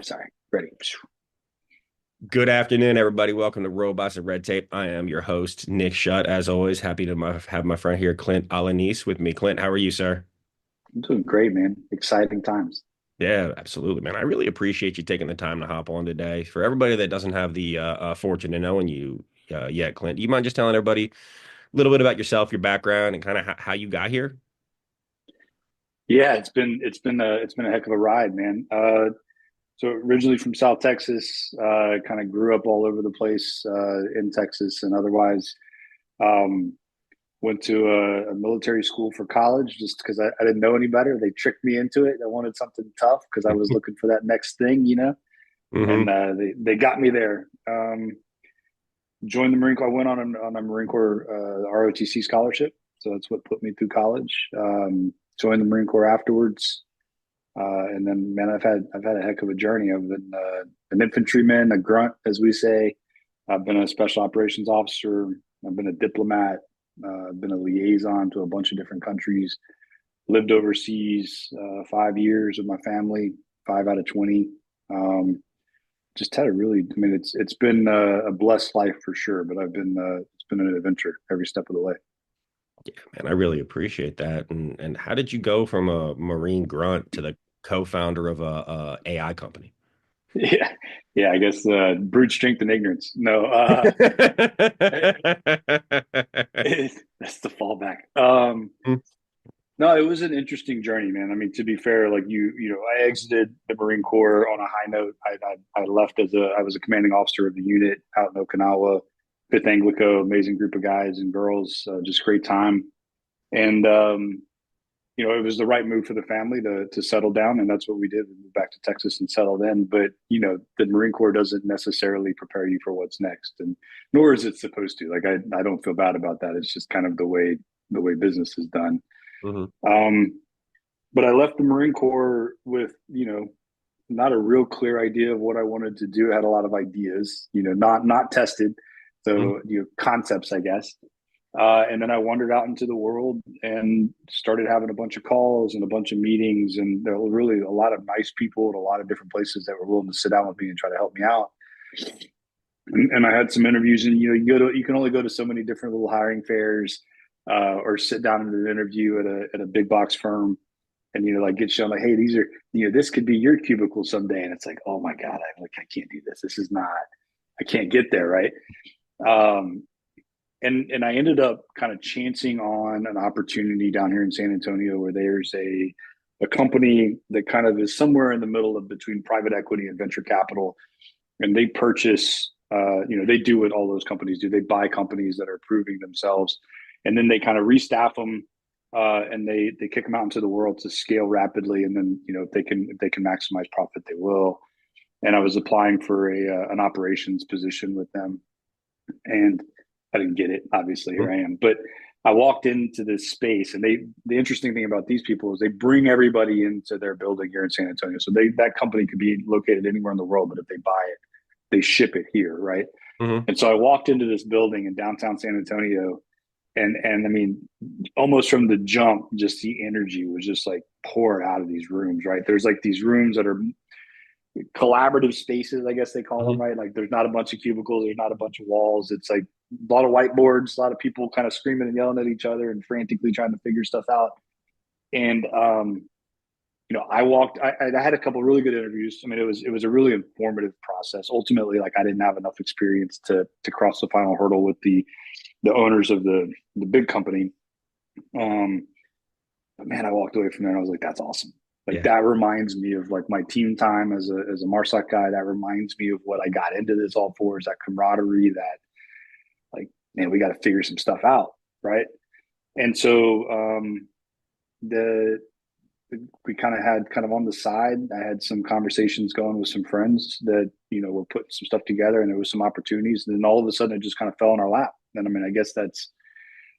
Sorry. Ready. Good afternoon, everybody. Welcome to Robots and Red Tape. I am your host, Nick Schutt. As always, happy to have my friend here, Clint Alanis, with me. Clint, how are you, sir? I'm doing great, man. Exciting times. Yeah, absolutely, man. I really appreciate you taking the time to hop on today. For everybody that doesn't have the fortune of knowing you yet, Clint, do you mind just telling everybody a little bit about yourself, your background, and kind of how you got here? Yeah, it's been a heck of a ride, man. So originally from South Texas, kind of grew up all over the place in Texas and otherwise. Um, Went to a military school for college just because I didn't know any better. They tricked me into it. I wanted something tough because I was looking for that next thing. And Hmm. they got me there. Joined the Marine Corps. I went on a Marine Corps ROTC scholarship, so that's what put me through college. Joined the Marine Corps afterwards, and then man, I've had a heck of a journey. I've been an infantryman, a grunt, as we say. I've been a special operations officer. I've been a diplomat. I've been a liaison to a bunch of different countries. Lived overseas 5 years with my family, 5 out of 20. Um, just had a really, I mean, it's been a blessed life for sure, but it's been an adventure every step of the way. Yeah, man, I really appreciate that. And how did you go from a Marine grunt to the co-founder of a AI company? Yeah, yeah, I guess brute strength and ignorance. No, that's the fallback. No, it was an interesting journey, man. I mean, to be fair, like I exited the Marine Corps on a high note. I left I was a commanding officer of the unit out in Okinawa, Fifth Anglico, amazing group of guys and girls, just great time. And it was the right move for the family to settle down, and that's what we did. We moved back to Texas and settled in. But the Marine Corps doesn't necessarily prepare you for what's next, and nor is it supposed to. Like I don't feel bad about that. It's just kind of the way business is done. Hmm. Um, but I left the Marine Corps with not a real clear idea of what I wanted to do. I had a lot of ideas, not tested, so concepts, I guess. And then I wandered out into the world and started having a bunch of calls and a bunch of meetings. And there were really a lot of nice people at a lot of different places that were willing to sit down with me and try to help me out. And I had some interviews, and you can only go to so many different little hiring fairs, or sit down in an interview at a big box firm, and like get shown like, hey, these are this could be your cubicle someday, and it's like, oh my god, I can't do this. This is not. I can't get there, right? Um, and I ended up kind of chancing on an opportunity down here in San Antonio where there's a company that kind of is somewhere in the middle of between private equity and venture capital, and they purchase. They do what all those companies do. They buy companies that are proving themselves, and then they kind of restaff them, and they kick them out into the world to scale rapidly. And then if they can maximize profit, they will. And I was applying for an operations position with them, and I didn't get it. Obviously, here I am. But I walked into this space, and the interesting thing about these people is they bring everybody into their building here in San Antonio. So that company could be located anywhere in the world, but if they buy it, they ship it here, right? Hmm. And so I walked into this building in downtown San Antonio, and I mean, almost from the jump, just the energy was just like poured out of these rooms, right? There's like these rooms that are collaborative spaces, I guess they call them, Hmm. right? Like there's not a bunch of cubicles, there's not a bunch of walls. It's like a lot of whiteboards, a lot of people kind of screaming and yelling at each other and frantically trying to figure stuff out. And I had a couple of really good interviews. I mean, it was a really informative process. Ultimately, like I didn't have enough experience to cross the final hurdle with the owners of the big company. Um, but man, I walked away from there and I was like, that's awesome. Like Yeah. that reminds me of like my team time as a Marsoc guy. That reminds me of what I got into this all for, is that camaraderie, that like, man, we got to figure some stuff out, right? And so the we kind of had kind of on the side. I had some conversations going with some friends that were putting some stuff together, and there was some opportunities. And then all of a sudden, it just kind of fell in our lap. And I mean, I guess that's.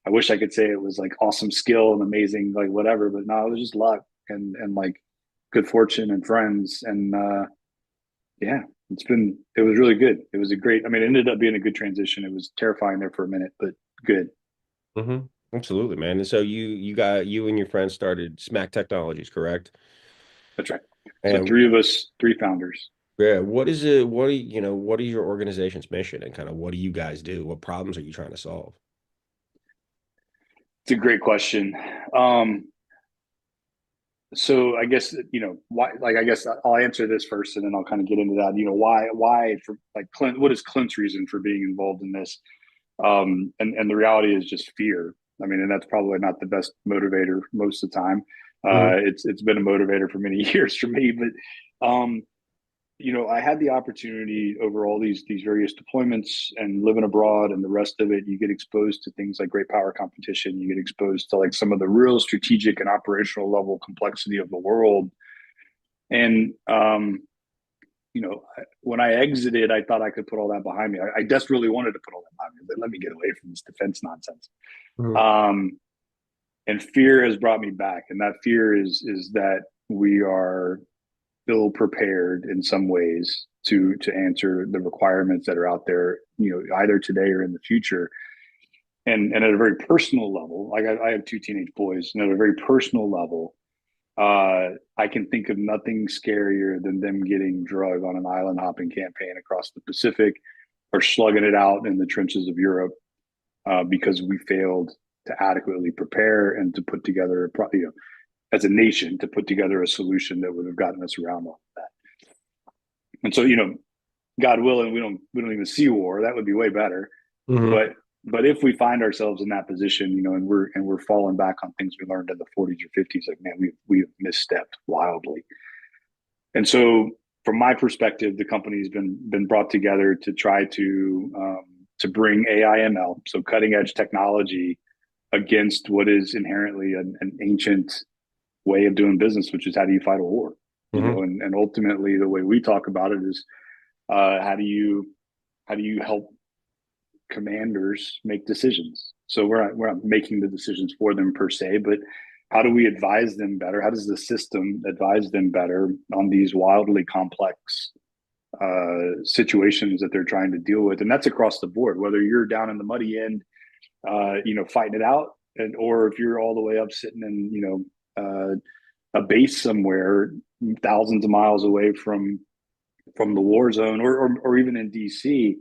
I wish I could say it was like awesome skill and amazing, like whatever, but no, it was just luck and like good fortune and friends. And yeah, it was really good. It was a great. I mean, it ended up being a good transition. It was terrifying there for a minute, but good. Hmm. Absolutely, man. And so you and your friends started Smack Technologies, correct? That's right. So And three of us, three founders. Yeah. What is it? What do you know? What is your organization's mission and kind of what do you guys do? What problems are you trying to solve? It's a great question. Um, so I guess why. Like I guess I'll answer this first, and then I'll kind of get into that. Why for like Clint? What is Clint's reason for being involved in this? And the reality is just fear. I mean, and that's probably not the best motivator most of the time. Mhm. It's been a motivator for many years for me, but I had the opportunity over all these various deployments and living abroad and the rest of it. You get exposed to things like great power competition. You get exposed to like some of the real strategic and operational level complexity of the world. And when I exited, I thought I could put all that behind me. I desperately wanted to put all that behind me. Let me get away from this defense nonsense. Mhm. Um, and fear has brought me back, and that fear is that we are ill prepared in some ways to answer the requirements that are out there, either today or in the future. And at a very personal level, like I have two teenage boys, and at a very personal level, I can think of nothing scarier than them getting drugged on an island hopping campaign across the Pacific or slugging it out in the trenches of Europe because we failed to adequately prepare and to put together, as a nation, to put together a solution that would have gotten us around all of that. And so, God willing, we don't even see war. That would be way better. Mhm. But if we find ourselves in that position, and we're falling back on things we learned in the 40s or 50s, like man, we've misstepped wildly. And so, from my perspective, the company's been brought together to try to bring AI/ML, so cutting edge technology, against what is inherently an ancient way of doing business, which is how do you fight a war? Mhm. And ultimately, the way we talk about it is how do you help commanders make decisions? So we're not making the decisions for them per se, but how do we advise them better? How does the system advise them better on these wildly complex situations that they're trying to deal with? And that's across the board, whether you're down in the muddy end, fighting it out, or if you're all the way up sitting in, a base somewhere thousands of miles away from the war zone, or even in DC.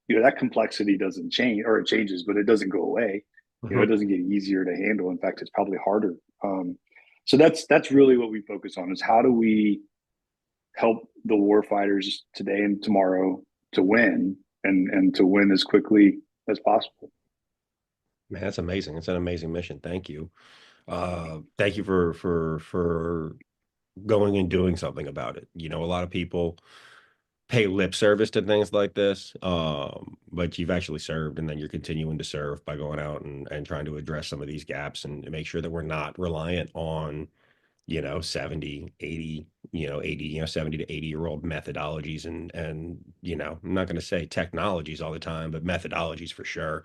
That complexity doesn't change, or it changes, but it doesn't go away. It Mhm. doesn't get easier to handle. In fact, it's probably harder. So that's really what we focus on: is how do we help the war fighters today and tomorrow to win, and to win as quickly as possible. Man, that's amazing. It's an amazing mission. Thank you. Thank you for going and doing something about it. A lot of people pay lip service to things like this, but you've actually served and then you're continuing to serve by going out and trying to address some of these gaps and make sure that we're not reliant on, 70, 80, 80, 70 to 80-year-old methodologies and, I'm not going to say technologies all the time, but methodologies for sure.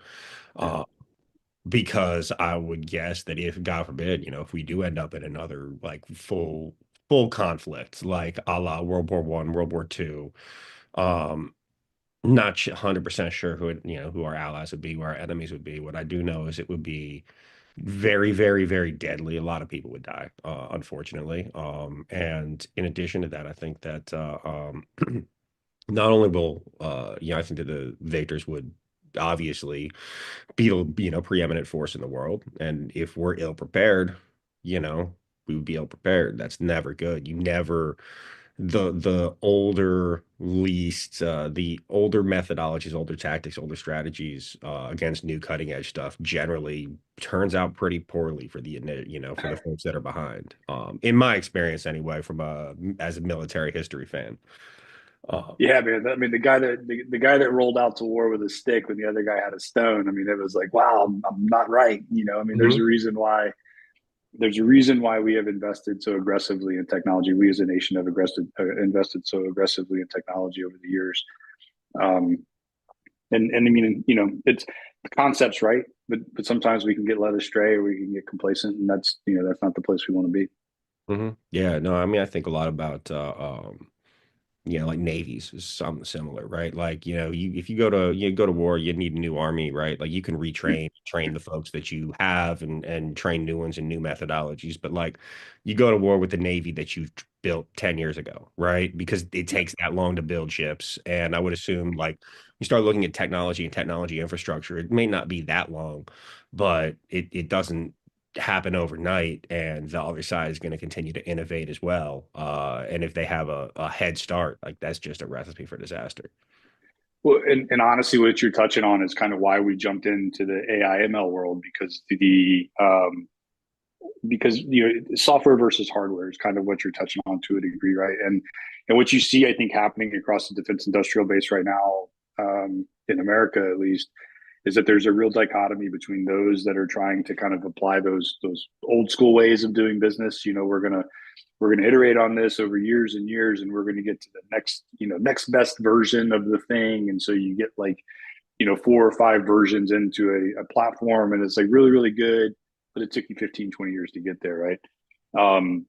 Yeah. Uh, because I would guess that if, God forbid, if we do end up in another like full conflict, like a la World War One, World War Two, um, not 100% sure who our allies would be, who our enemies would be. What I do know is it would be very, very, very deadly. A lot of people would die, unfortunately. And in addition to that, I think that not only will, I think that the Vectors would obviously be the preeminent force in the world, and if we're ill prepared, you know, we would be ill prepared. That's never good. You never the older methodologies, older tactics, older strategies against new cutting edge stuff generally turns out pretty poorly for for the folks that are behind. In my experience, anyway, from as a military history fan. Um, Yeah, man. I mean, the guy that rolled out to war with a stick when the other guy had a stone. I mean, it was like, wow, I'm not right. I mean, there's a mhm, reason why. There's a reason why we have invested so aggressively in technology. We as a nation have invested so aggressively in technology over the years. Um, and I mean, it's the concept's right, but sometimes we can get led astray or we can get complacent, and that's not the place we want to be. Yeah, no, I mean, I think a lot about like navies is something similar, right? Like, if you go to war, you need a new army, right? Like you can train the folks that you have and train new ones and new methodologies. But like you go to war with the Navy that you built 10 years ago, right? Because it Yeah. takes that long to build ships. And I would assume like you start looking at technology and technology infrastructure, it may not be that long, but it doesn't happen overnight, and the other side is going to continue to innovate as well. And if they have a head start, like that's just a recipe for disaster. Well, and honestly, what you're touching on is kind of why we jumped into the AI ML world because software versus hardware is kind of what you're touching on to a degree, right? And what you see, I think, happening across the defense industrial base right now, in America at least, is that there's a real dichotomy between those that are trying to kind of apply those old school ways of doing business. We're gonna iterate on this over years and years, and we're gonna get to the next best version of the thing. And so you get like 4 or 5 versions into a platform, and it's like really, really good, but it took you 15, 20 years to get there, right? I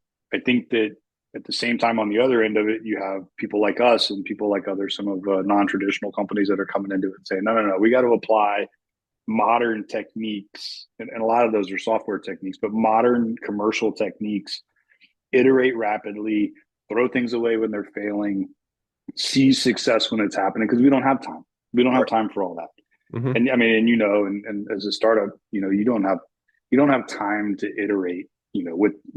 think that at the same time, on the other end of it, you have people like us and people like some of non-traditional companies that are coming into it and saying, no, no, no, we got to apply modern techniques. And a lot of those are software techniques, but modern commercial techniques, iterate rapidly, throw things away when they're failing, see success when it's happening, because we don't have time. We don't have Right. time for all that. Hmm. And I mean, and as a startup, you don't have time to iterate,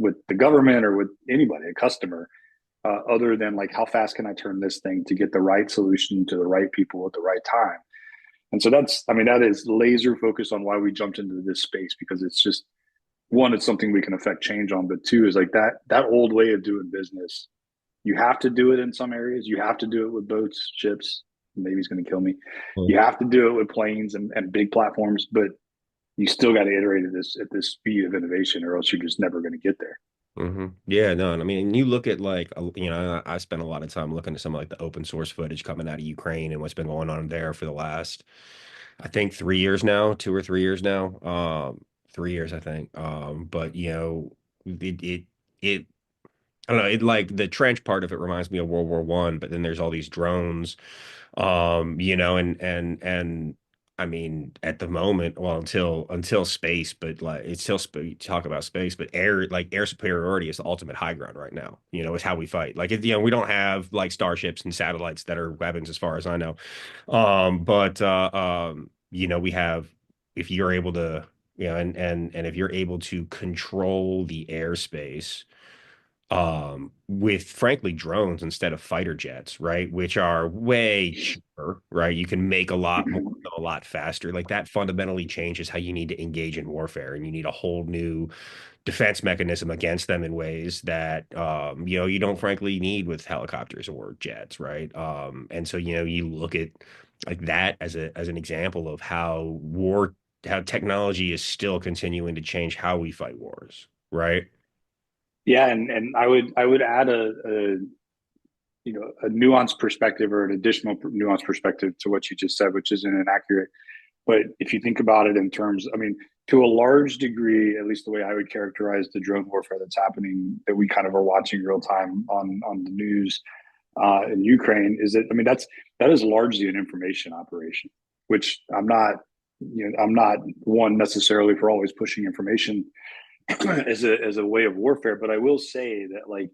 with the government or with anybody, a customer, other than like how fast can I turn this thing to get the right solution to the right people at the right time. And so that is laser focused on why we jumped into this space, because it's just, one, it's something we can affect change on, but two is like that old way of doing business. You have to do it in some areas. You have to do it with boats, ships. Maybe he's going to kill me. You have to do it with planes and big platforms, but you still got to iterate at this speed of innovation, or else you're just never going to get there. Yeah, no, and I mean, you look at like, I spent a lot of time looking at some of like the open source footage coming out of Ukraine and what's been going on there for the last, I think 3 years now, 2 or 3 years now, 3 years, I think. But it I don't know. It like the trench part of it reminds me of World War I, but then there's all these drones, and I mean, at the moment, well, until space, but like it's still talk about space, but air superiority is the ultimate high ground right now. Is how we fight. Like, we don't have like starships and satellites that are weapons, as far as I know. But we have, if you're able to, and if you're able to control the airspace with frankly drones instead of fighter jets, right? Which are way cheaper, right? You can make a lot more of them a lot faster. Like that fundamentally changes how you need to engage in warfare, and you need a whole new defense mechanism against them in ways that you don't frankly need with helicopters or jets, right? And so you look at like that as an example of how technology is still continuing to change how we fight wars, right? Yeah, and I would add a nuanced perspective, or an additional nuanced perspective to what you just said, which isn't inaccurate. But if you think about it in terms, I mean, to a large degree, at least the way I would characterize the drone warfare that's happening, that we kind of are watching real time on the news in Ukraine, is that, I mean, that is largely an information operation, which I'm not one necessarily for always pushing information as a way of warfare, but I will say that, like,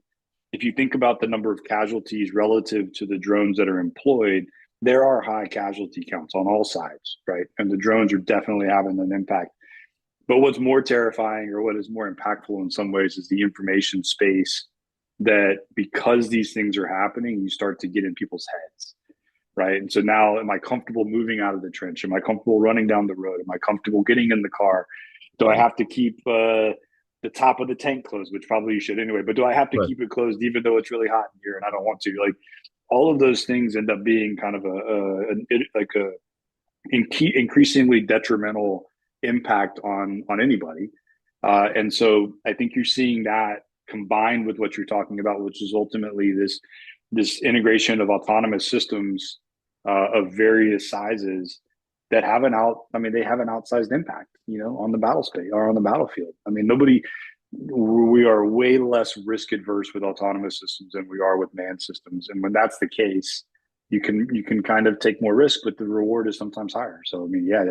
if you think about the number of casualties relative to the drones that are employed, there are high casualty counts on all sides, right? And the drones are definitely having an impact. But what's more terrifying, or what is more impactful in some ways, is the information space, that because these things are happening, you start to get in people's heads, right? And so now, am I comfortable moving out of the trench? Am I comfortable running down the road? Am I comfortable getting in the car? Do I Mhm. have to keep the top of the tank closed, which probably you should anyway, but do I have to Right. keep it closed even though it's really hot in here and I don't want to? Like, all of those things end up being kind of a increasingly detrimental impact on anybody. And so I think you're seeing that combined with what you're talking about, which is ultimately this integration of autonomous systems of various sizes that they have an outsized impact, on the battle space or on the battlefield. I mean, nobody, we are way less risk adverse with autonomous systems than we are with manned systems. And when that's the case, you can kind of take more risk, but the reward is sometimes higher. So I mean, yeah,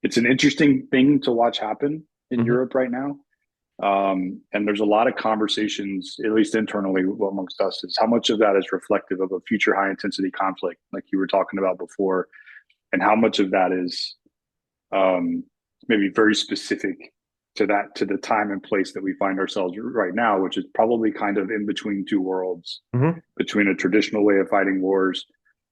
it's an interesting thing to watch happen in Mhm. Europe right now. And there's a lot of conversations, at least internally amongst us, is how much of that is reflective of a future high intensity conflict, like you were talking about before, and how much of that is maybe very specific to the time and place that we find ourselves right now, which is probably kind of in between two worlds, Mhm. between a traditional way of fighting wars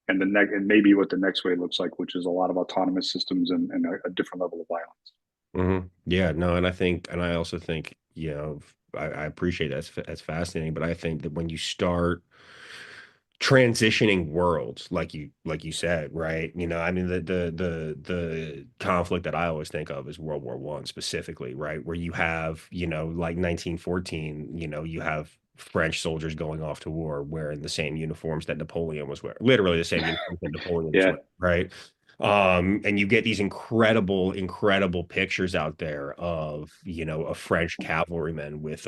and and maybe what the next way looks like, which is a lot of autonomous systems and a different level of violence. Yeah, no, and I think, and I also think, I appreciate that's fascinating, but I think that when you start transitioning worlds, like you said, right? I mean, the conflict that I always think of is World War One specifically, right? Where you have, like 1914, you have French soldiers going off to war wearing the same uniforms that Napoleon was wearing, literally the same uniforms that Napoleon was Yeah, wearing, right? And you get these incredible pictures out there of, a French cavalryman with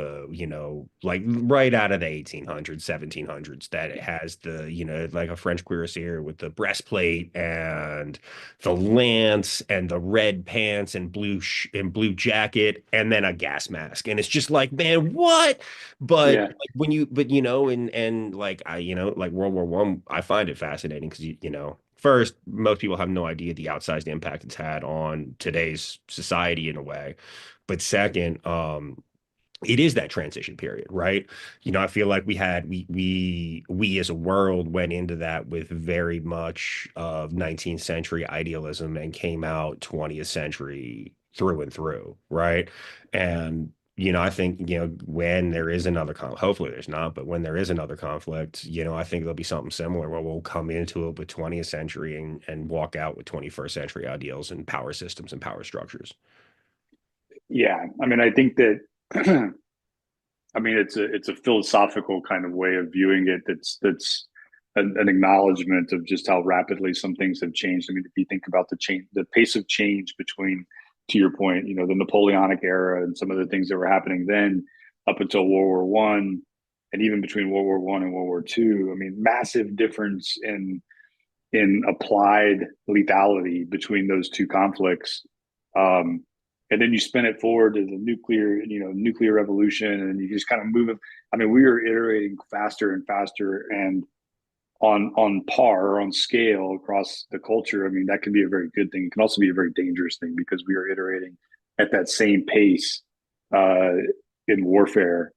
like right out of the 1800s, 1700s, that it has the, like a French cuirassier with the breastplate and the lance and the red pants and blue jacket and then a gas mask. And it's just like, man, what? But yeah, like, and like like World War One, I find it fascinating because first, most people have no idea the outsized impact it's had on today's society in a way. But second, it is that transition period, right? I feel like we as a world went into that with very much of 19th century idealism and came out 20th century through and through, right? And I think, when there is another conflict, hopefully there's not, but when there is another conflict, I think there'll be something similar where we'll come into it with 20th century and walk out with 21st century ideals and power systems and power structures. yeah. I mean, I think that I mean it's a philosophical kind of way of viewing it. That's an acknowledgement of just how rapidly some things have changed. I mean, if you think about the pace of change between, to your point, the Napoleonic era and some of the things that were happening then up until World War One, and even between World War One and World War Two. I mean, massive difference in applied lethality between those two conflicts. Um, and then you spin it forward to the nuclear revolution, and you just kind of move it. I mean, we are iterating faster and faster, and on par or on scale across the culture. I mean, that can be a very good thing. It can also be a very dangerous thing because we are iterating at that same pace uh, in warfare,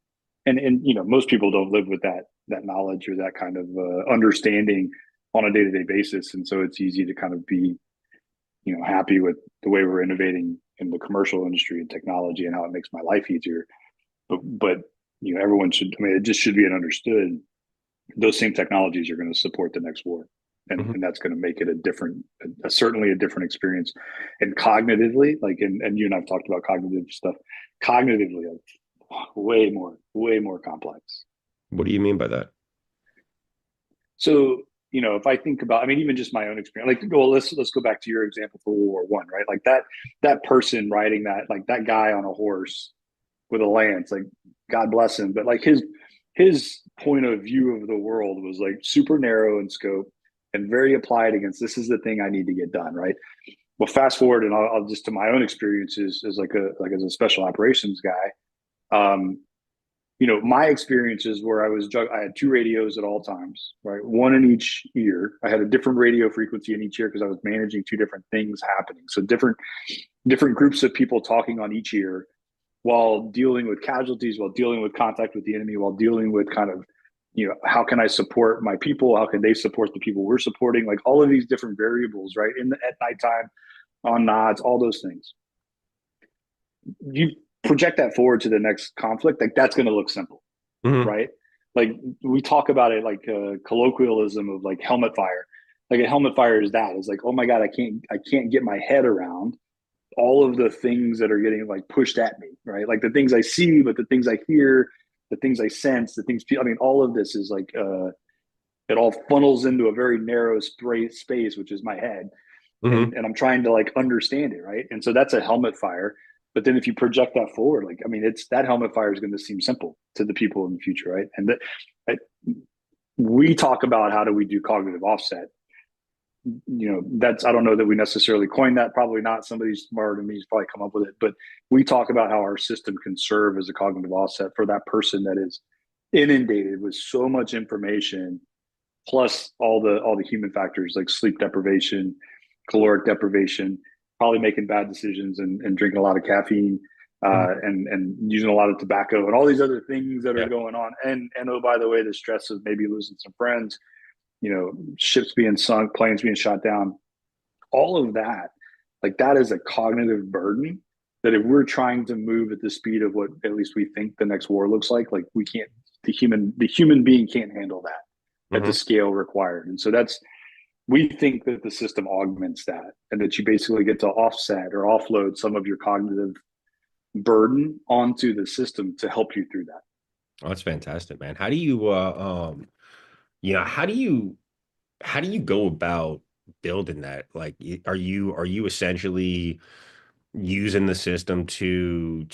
and most people don't live with that knowledge or that kind of understanding on a day to day basis, and so it's easy to kind of be happy with the way we're innovating in the commercial industry and technology and how it makes my life easier. But everyone should. I mean, it just should be understood those same technologies are going to support the next war, and that's going to make it a different, certainly a different experience. And cognitively, like, and you and I've talked about cognitive stuff. Cognitively, like, way more complex. What do you mean by that? So if I think about, I mean, even just my own experience, like, well, let's go back to your example for World War One, right? Like that person riding that, like that guy on a horse with a lance, like God bless him, but like his point of view of the world was like super narrow in scope and very applied against this is the thing I need to get done, right? Well, fast forward, and I'll just to my own experiences as as a special operations guy. My experiences where I had two radios at all times, right? One in each ear. I had a different radio frequency in each ear because I was managing two different things happening. So different groups of people talking on each ear while dealing with casualties, while dealing with contact with the enemy, while dealing with kind of, how can I support my people? How can they support the people we're supporting? Like all of these different variables, right? At nighttime, on nods, all those things. You project that forward to the next conflict, like that's going to look simple, Hmm. right? Like we talk about it like a colloquialism of like helmet fire. Like a helmet fire is that. It's like, oh my God, I can't get my head around all of the things that are getting like pushed at me, right? Like the things I see, but the things I hear, the things I sense, the things, I mean, all of this is like, it all funnels into a very narrow space, which is my head. Hmm. And I'm trying to like understand it. Right. And so that's a helmet fire. But then if you project that forward, like, I mean, it's that helmet fire is going to seem simple to the people in the future, right? And that I, we talk about how do we do cognitive offset. That's, I don't know that we necessarily coined that. Probably not. Somebody smarter than me has probably come up with it. But we talk about how our system can serve as a cognitive offset for that person that is inundated with so much information, plus all the human factors like sleep deprivation, caloric deprivation, probably making bad decisions and drinking a lot of caffeine, Mhm. and using a lot of tobacco and all these other things that are Yeah. going on. And oh, by the way, the stress of maybe losing some friends, ships being sunk, planes being shot down, all of that, like that is a cognitive burden that if we're trying to move at the speed of what at least we think the next war looks like we can't, the human being can't handle that at the Hmm. scale required. And so that's, we think that the system augments that and that you basically get to offset or offload some of your cognitive burden onto the system to help you through that. Oh, that's fantastic, man. How do you how do you go about building that? Like, are you essentially using the system to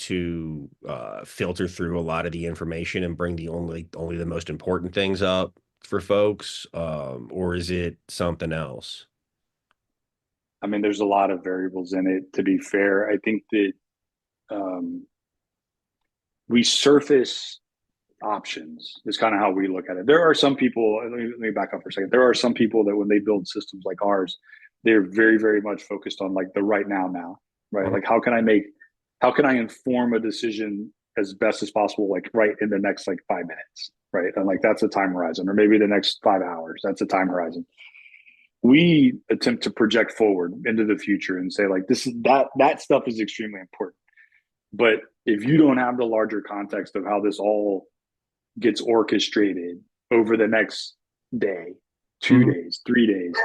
filter through a lot of the information and bring the only the most important things up for folks, or is it something else? I mean, there's a lot of variables in it, to be fair. I think that um, we surface options is kind of how we look at it. There are some people, let me back up for a second. There are some people that when they build systems like ours, they're very, very much focused on like the right now, right? Mhm. Like how can I inform a decision as best as possible, like right in the next like 5 minutes, right? And like that's a time horizon, or maybe the next 5 hours, that's a time horizon. We attempt to project forward into the future and say like this is that stuff is extremely important. But if you don't have the larger context of how this all gets orchestrated over the next day, two Mhm. days, 3 days,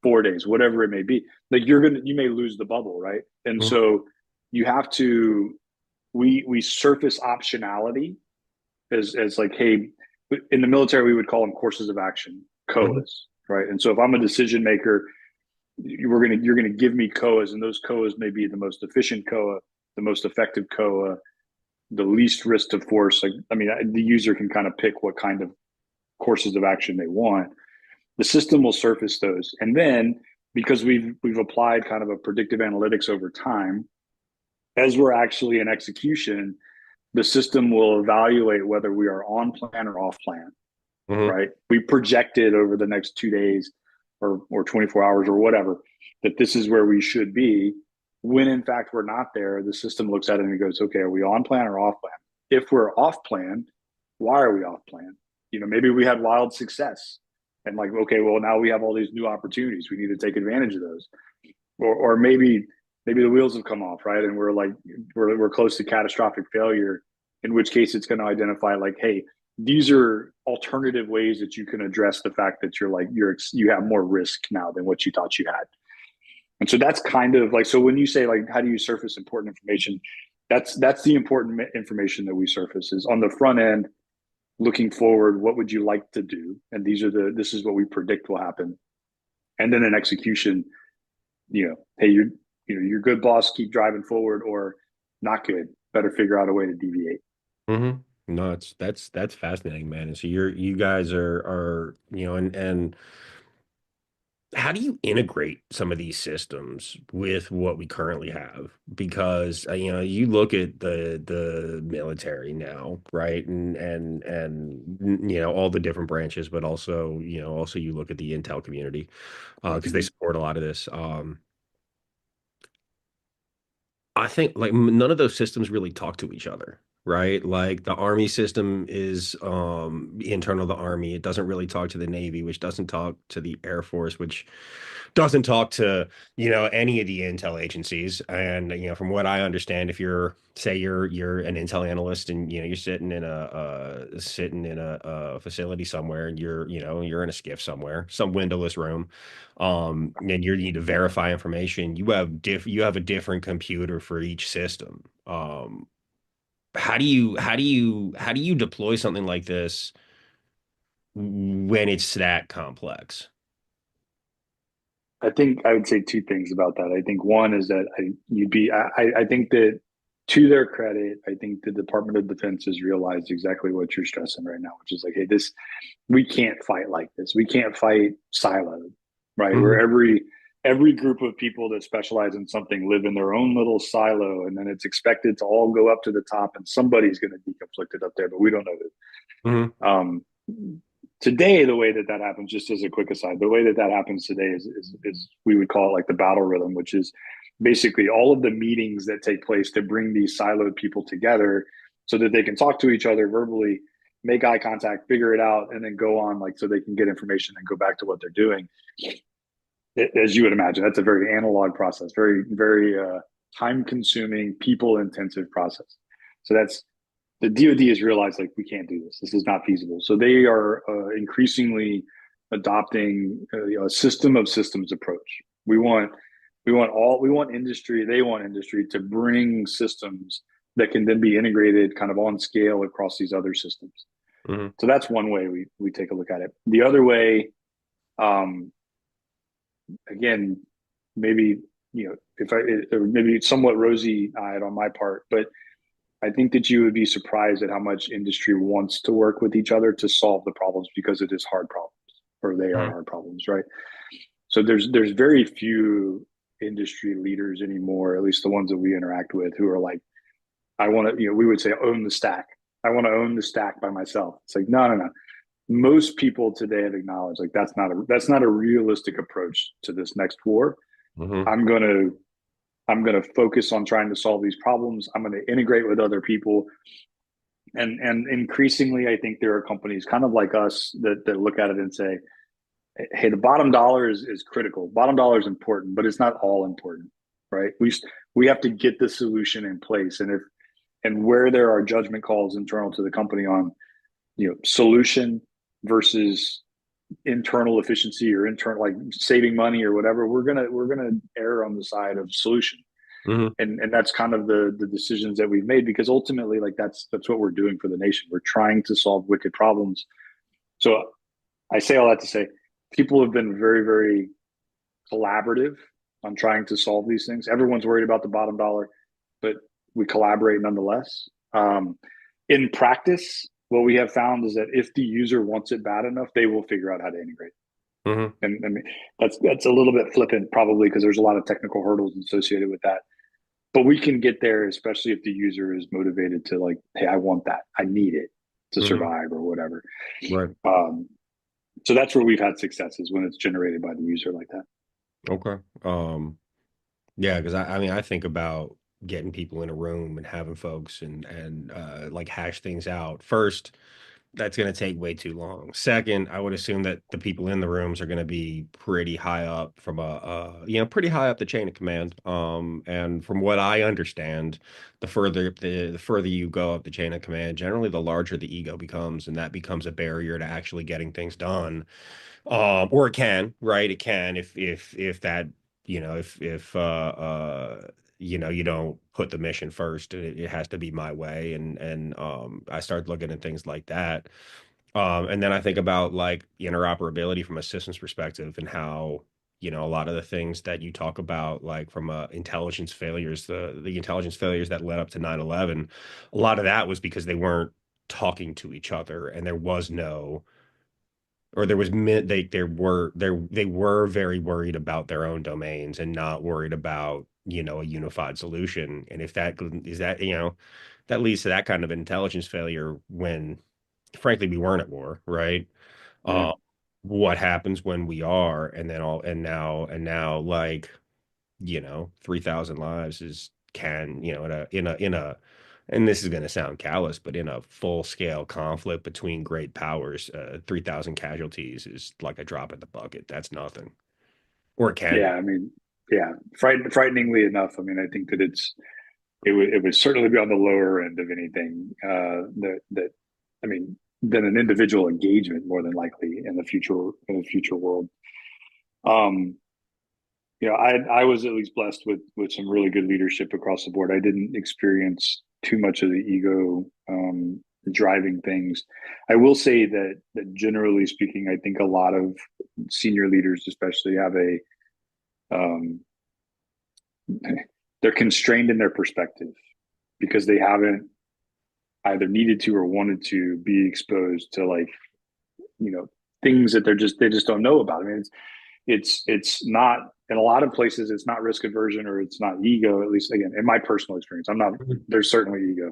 4 days, whatever it may be, like you may lose the bubble, right? And Mhm. so you have to, we surface optionality as like, hey, in the military we would call them courses of action, Mhm. COAs, right? And so if I'm a decision maker, you're gonna give me COAs, and those COAs may be the most efficient COA, the most effective COA, the least risk to force. Like, I mean, the user can kind of pick what kind of courses of action they want. The system will surface those, and then because we've applied kind of a predictive analytics over time, as we're actually in execution, the system will evaluate whether we are on plan or off plan. Mhm. Right? We projected over the next 2 days or 24 hours or whatever that this is where we should be. When in fact we're not there, the system looks at it and it goes, okay, are we on plan or off plan? If we're off plan, why are we off plan? Maybe we had wild success and like, okay, well, now we have all these new opportunities. We need to take advantage of those. Or maybe the wheels have come off, right? And we're like, we're close to catastrophic failure, in which case it's going to identify like, hey, these are alternative ways that you can address the fact that you have more risk now than what you thought you had. And so that's kind of like, so when you say like how do you surface important information, that's the important information that we surface is on the front end, looking forward, what would you like to do, and this is what we predict will happen. And then in execution, hey, you're good, boss, keep driving forward, or not good, better figure out a way to deviate. Mhm. No, that's fascinating, man. And so you guys are, and how do you integrate some of these systems with what we currently have? Because you look at the military now, right? And all the different branches, but also, also you look at the intel community, because they Mm-hmm. support a lot of this. I think like none of those systems really talk to each other, right? Like the Army system is internal to the Army. It doesn't really talk to the Navy, which doesn't talk to the Air Force, which doesn't talk to, any of the intel agencies. And, from what I understand, if you're an intel analyst and, you're sitting in a facility somewhere and you're in a skiff somewhere, some windowless room, and you need to verify information, you have a different computer for each system. How do you deploy something like this when it's that complex? I think I would say two things about that. I think one is that I think that to their credit, I think the Department of Defense has realized exactly what you're stressing right now, which is like, hey, this we can't fight like this. We can't fight siloed, right? Where Hmm. every group of people that specialize in something live in their own little silo, and then it's expected to all go up to the top, and somebody's going to be conflicted up there, but we don't know Hmm. who. Today, the way that that happens, just as a quick aside, the way that that happens today is we would call it like the battle rhythm, which is basically all of the meetings that take place to bring these siloed people together so that they can talk to each other verbally, make eye contact, figure it out, and then go on like so they can get information and go back to what they're doing. As you would imagine, that's a very analog process, very time consuming, people intensive process. So that's the DoD has realized like we can't do this. This is not feasible. So they are increasingly adopting a system of systems approach. We want industry. They want industry to bring systems that can then be integrated kind of on scale across these other systems. Hmm. So that's one way we take a look at it. The other way, um, again, maybe if I maybe somewhat rosy eyed on my part, but I think that you would be surprised at how much industry wants to work with each other to solve the problems because it is hard problems or they are Hmm. hard problems, right? So there's very few industry leaders anymore, at least the ones that we interact with, who are like, I want to, we would say own the stack. I want to own the stack by myself. It's like, no, no, no. Most people today have acknowledged like that's not a realistic approach to this next war. Hmm. I'm gonna I'm gonna focus on trying to solve these problems. I'm gonna integrate with other people. And increasingly, I think there are companies kind of like us that look at it and say, hey, the bottom dollar is critical. Bottom dollar is important, but it's not all important, right? We have to get the solution in place. And where there are judgment calls internal to the company on, solution versus internal efficiency or internal like saving money or whatever, we're gonna err on the side of solution. Hmm. And that's kind of the decisions that we've made because ultimately like that's what we're doing for the nation. We're trying to solve wicked problems. So I say all that to say people have been very collaborative on trying to solve these things. Everyone's worried about the bottom dollar, but we collaborate nonetheless. In practice, what we have found is that if the user wants it bad enough, they will figure out how to integrate. Hmm. And I mean, that's a little bit flippant, probably because there's a lot of technical hurdles associated with that. But we can get there, especially if the user is motivated to like, hey, I want that, I need it to Hmm. survive or whatever. Right. Um, so that's where we've had successes when it's generated by the user like that. Okay. Yeah, because I mean, I think about getting people in a room and having folks and like hash things out. First, that's going to take way too long. Second, I would assume that the people in the rooms are going to be pretty high up from pretty high up the chain of command. And from what I understand, the further you go up the chain of command, generally the larger the ego becomes, and that becomes a barrier to actually getting things done. Or it can, right? It can if that, if you don't put the mission first, it has to be my way. And I start looking at things like that. And then I think about like interoperability from a systems perspective and how, a lot of the things that you talk about, like from intelligence failures, the intelligence failures that led up to 9/11, a lot of that was because they weren't talking to each other and there was no, or there was they were very worried about their own domains and not worried about, a unified solution. And if that is that, that leads to that kind of intelligence failure when frankly we weren't at war, right? Uh, Mm. what happens when we are, and then all and now like, 3,000 lives is can, in a and this is going to sound callous, but in a full scale conflict between great powers, 3,000 casualties is like a drop in the bucket. That's nothing, or it can Yeah, be. I mean, yeah, frighteningly enough. I mean, I think that it would certainly be on the lower end of anything that I mean than an individual engagement more than likely in the future world. Um, I was at least blessed with some really good leadership across the board. I didn't experience too much of the ego driving things. I will say that generally speaking, I think a lot of senior leaders, especially, have a um, they're constrained in their perspective because they haven't either needed to or wanted to be exposed to like, things that they just don't know about. I mean, it's not, in a lot of places it's not risk aversion or it's not ego, at least again in my personal experience. I'm not, Mhm. there's certainly ego.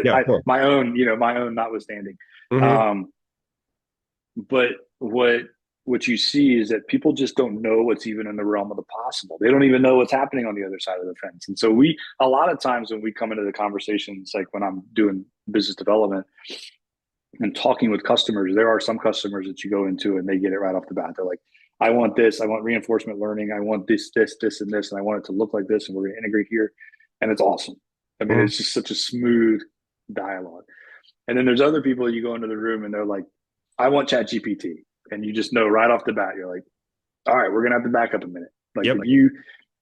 Yeah, of course. My own notwithstanding. Hmm. um but what you see is that people just don't know what's even in the realm of the possible. They don't even know what's happening on the other side of the fence. And so we, a lot of times when we come into the conversations, like when I'm doing business development and talking with customers, there are some customers that you go into and they get it right off the bat. They're like, I want this, I want reinforcement learning, I want this, and this, and I want it to look like this, and we're going to integrate here. And it's awesome. I mean, Hmm. it's just such a smooth dialogue. And then there's other people, you go into the room and they're like, I want Chat GPT. And you just know right off the bat, you're like, all right, we're going to have to back up a minute. Like Yep.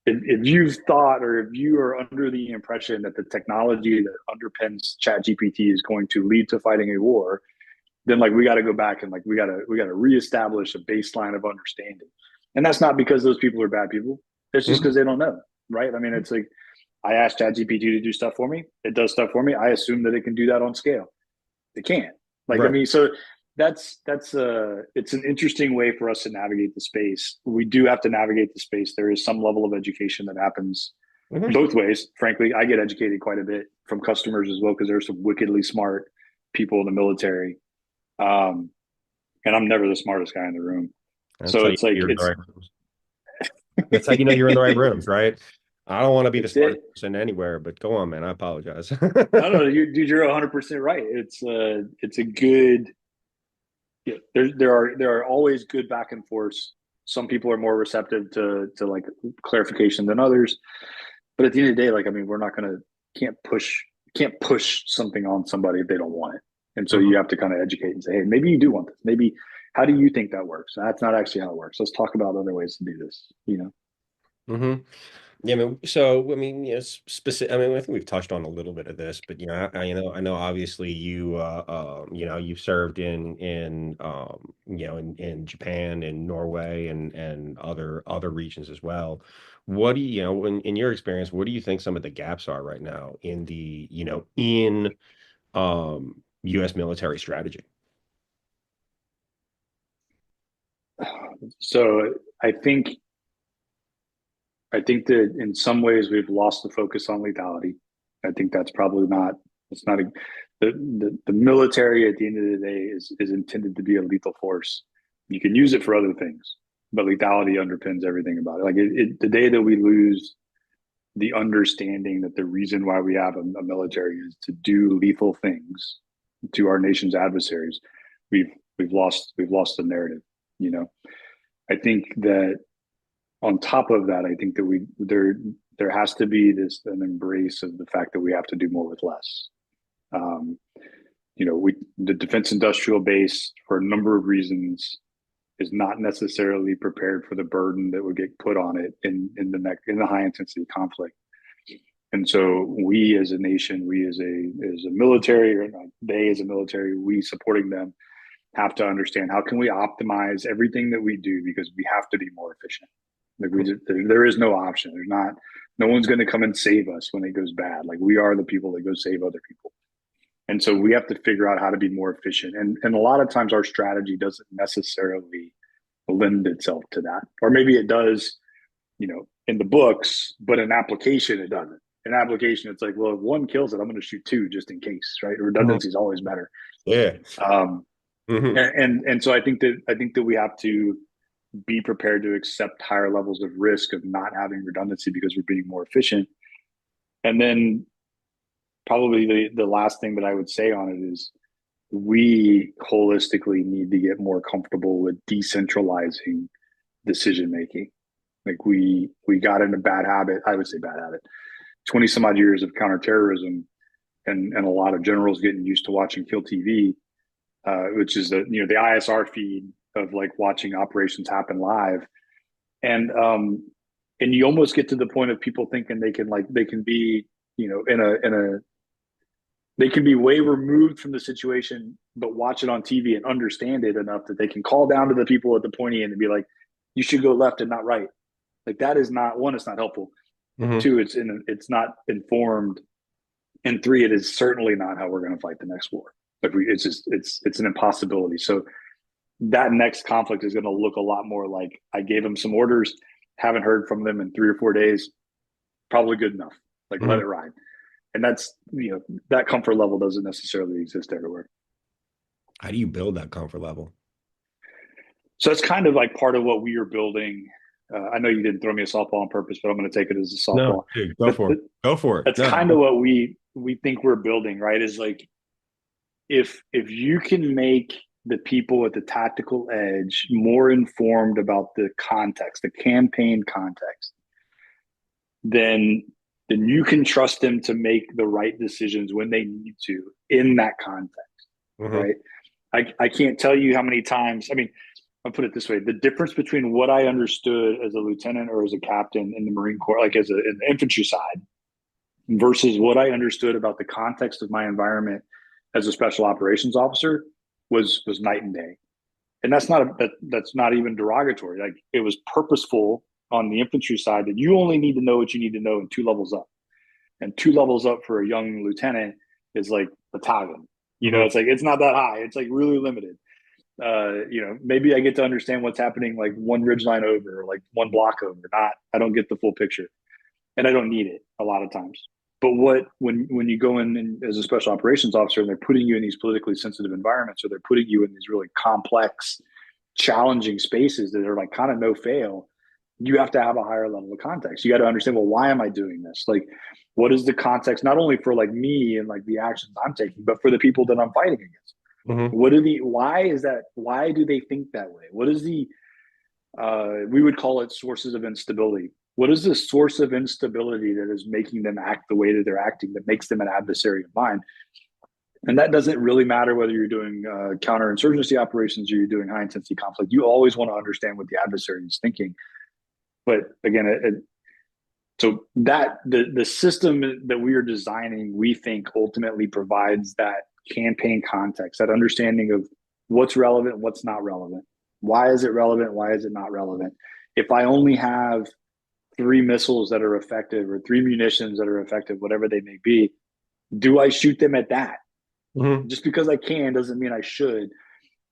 if you've thought, or if you are under the impression that the technology that underpins Chat GPT is going to lead to fighting a war, then like we got to go back and like we got to reestablish a baseline of understanding. And that's not because those people are bad people. It's just Hmm. because they don't know, right? I mean, it's like I asked ChatGPT to do stuff for me. It does stuff for me. I assume that it can do that on scale. It can't. Like, I Right. mean, so that's it's an interesting way for us to navigate the space. We do have to navigate the space. There is some level of education that happens Hmm. both ways. Frankly, I get educated quite a bit from customers as well because there's some wickedly smart people in the military. Um, and I'm never the smartest guy in the room. That's So how you it's like you're in the right rooms. That's how you know you're in the right rooms, right? I don't want to be the it's smartest it. person anywhere, but go on, man. I apologize. No, no, dude, you're 100% right. It's a good. Yeah, there are always good back and forths. Some people are more receptive to like clarification than others. But at the end of the day, like I mean, we're not gonna can't push can't push something on somebody if they don't want it. And so you Hmm. have to kind of educate and say, hey, maybe you do want this. Maybe how do you think that works? That's not actually how it works. Let's talk about other ways to do this. Hmm. Yeah, I mean, so I mean, specific. I mean, I think we've touched on a little bit of this, but I know, obviously, you've served in Japan and Norway and other regions as well. What do in your experience, what do you think some of the gaps are right now in U.S. military strategy? So I think that in some ways we've lost the focus on lethality. I think that's probably not. It's not a. The military at the end of the day is intended to be a lethal force. You can use it for other things, but lethality underpins everything about it. Like the day that we lose the understanding that the reason why we have a military is to do lethal things to our nation's adversaries, we've we've lost the narrative. You know, I think that on top of that, I think that there has to be this an embrace of the fact that we have to do more with less. Um, we the defense industrial base for a number of reasons is not necessarily prepared for the burden that would get put on it in the high intensity conflict. And so we as a nation, we as a military, or they as a military, we supporting them have to understand how can we optimize everything that we do because we have to be more efficient. Like there is no option. There's not. No one's going to come and save us when it goes bad. Like we are the people that go save other people. And so we have to figure out how to be more efficient. And a lot of times our strategy doesn't necessarily lend itself to that, or maybe it does, in the books, but in application it doesn't. In application, it's like, well, if one kills it, I'm going to shoot two just in case, right? Mhm. Redundancy is always better. Yeah. Um, Hmm. and so I think that we have to be prepared to accept higher levels of risk of not having redundancy because we're being more efficient. And then probably the last thing that I would say on it is we holistically need to get more comfortable with decentralizing decision making. Like we got in a bad habit. I would say bad habit. 20 some odd years of counterterrorism and a lot of generals getting used to watching kill TV, which is the ISR feed of like watching operations happen live. And you almost get to the point of people thinking they can be, in a they can be way removed from the situation, but watch it on TV and understand it enough that they can call down to the people at the pointy end and be like, you should go left and not right. Like that is not, one, it's not helpful. Hmm. Two, it's not informed And three, it is certainly not how we're going to fight the next war. It's just it's an impossibility. So that next conflict is going to look a lot more like I gave them some orders, haven't heard from them in 3 or 4 days, probably good enough. Like let Mhm. it ride. And that's that comfort level doesn't necessarily exist everywhere. How do you build that comfort level? So it's kind of like part of what we are building. I know you didn't throw me a softball on purpose, but I'm going to take it as a No, softball. dude, go But for it. Go for it. that's No. kind of what we think we're building, right? Is like if you can make the people at the tactical edge more informed about the context, the campaign context, then you can trust them to make the right decisions when they need to in that context, Hmm. right? I can't tell you how many times. I mean, I'll put it this way: the difference between what I understood as a lieutenant or as a captain in the Marine Corps, like as in the infantry side, versus what I understood about the context of my environment as a special operations officer was night and day. And that's not even derogatory. Like it was purposeful on the infantry side that you only need to know what you need to know in 2 levels up. And 2 levels up for a young lieutenant is like battalion. Hmm. It's like it's not that high. It's like really limited. Maybe I get to understand what's happening like one ridge line over or like one block over. Not I don't get the full picture. And I don't need it a lot of times. But when you go in as a special operations officer and they're putting you in these politically sensitive environments or they're putting you in these really complex, challenging spaces that are like kind of no fail, you have to have a higher level of context. You got to understand, well, why am I doing this? Like, what is the context, not only for like me and like the actions I'm taking, but for the people that I'm fighting against? Hmm. Why is that? Why do they think that way? What is we would call it sources of instability. What is the source of instability that is making them act the way that they're acting, that makes them an adversary of mine? And that doesn't really matter whether you're doing counterinsurgency operations or you're doing high intensity conflict. You always want to understand what the adversary is thinking. But again, so that the system that we are designing, we think ultimately provides that campaign context, that understanding of what's relevant, what's not relevant. Why is it relevant? Why is it not relevant? If I only have 3 missiles that are effective or 3 munitions that are effective, whatever they may be, do I shoot them at that? Hmm. Just because I can doesn't mean I should.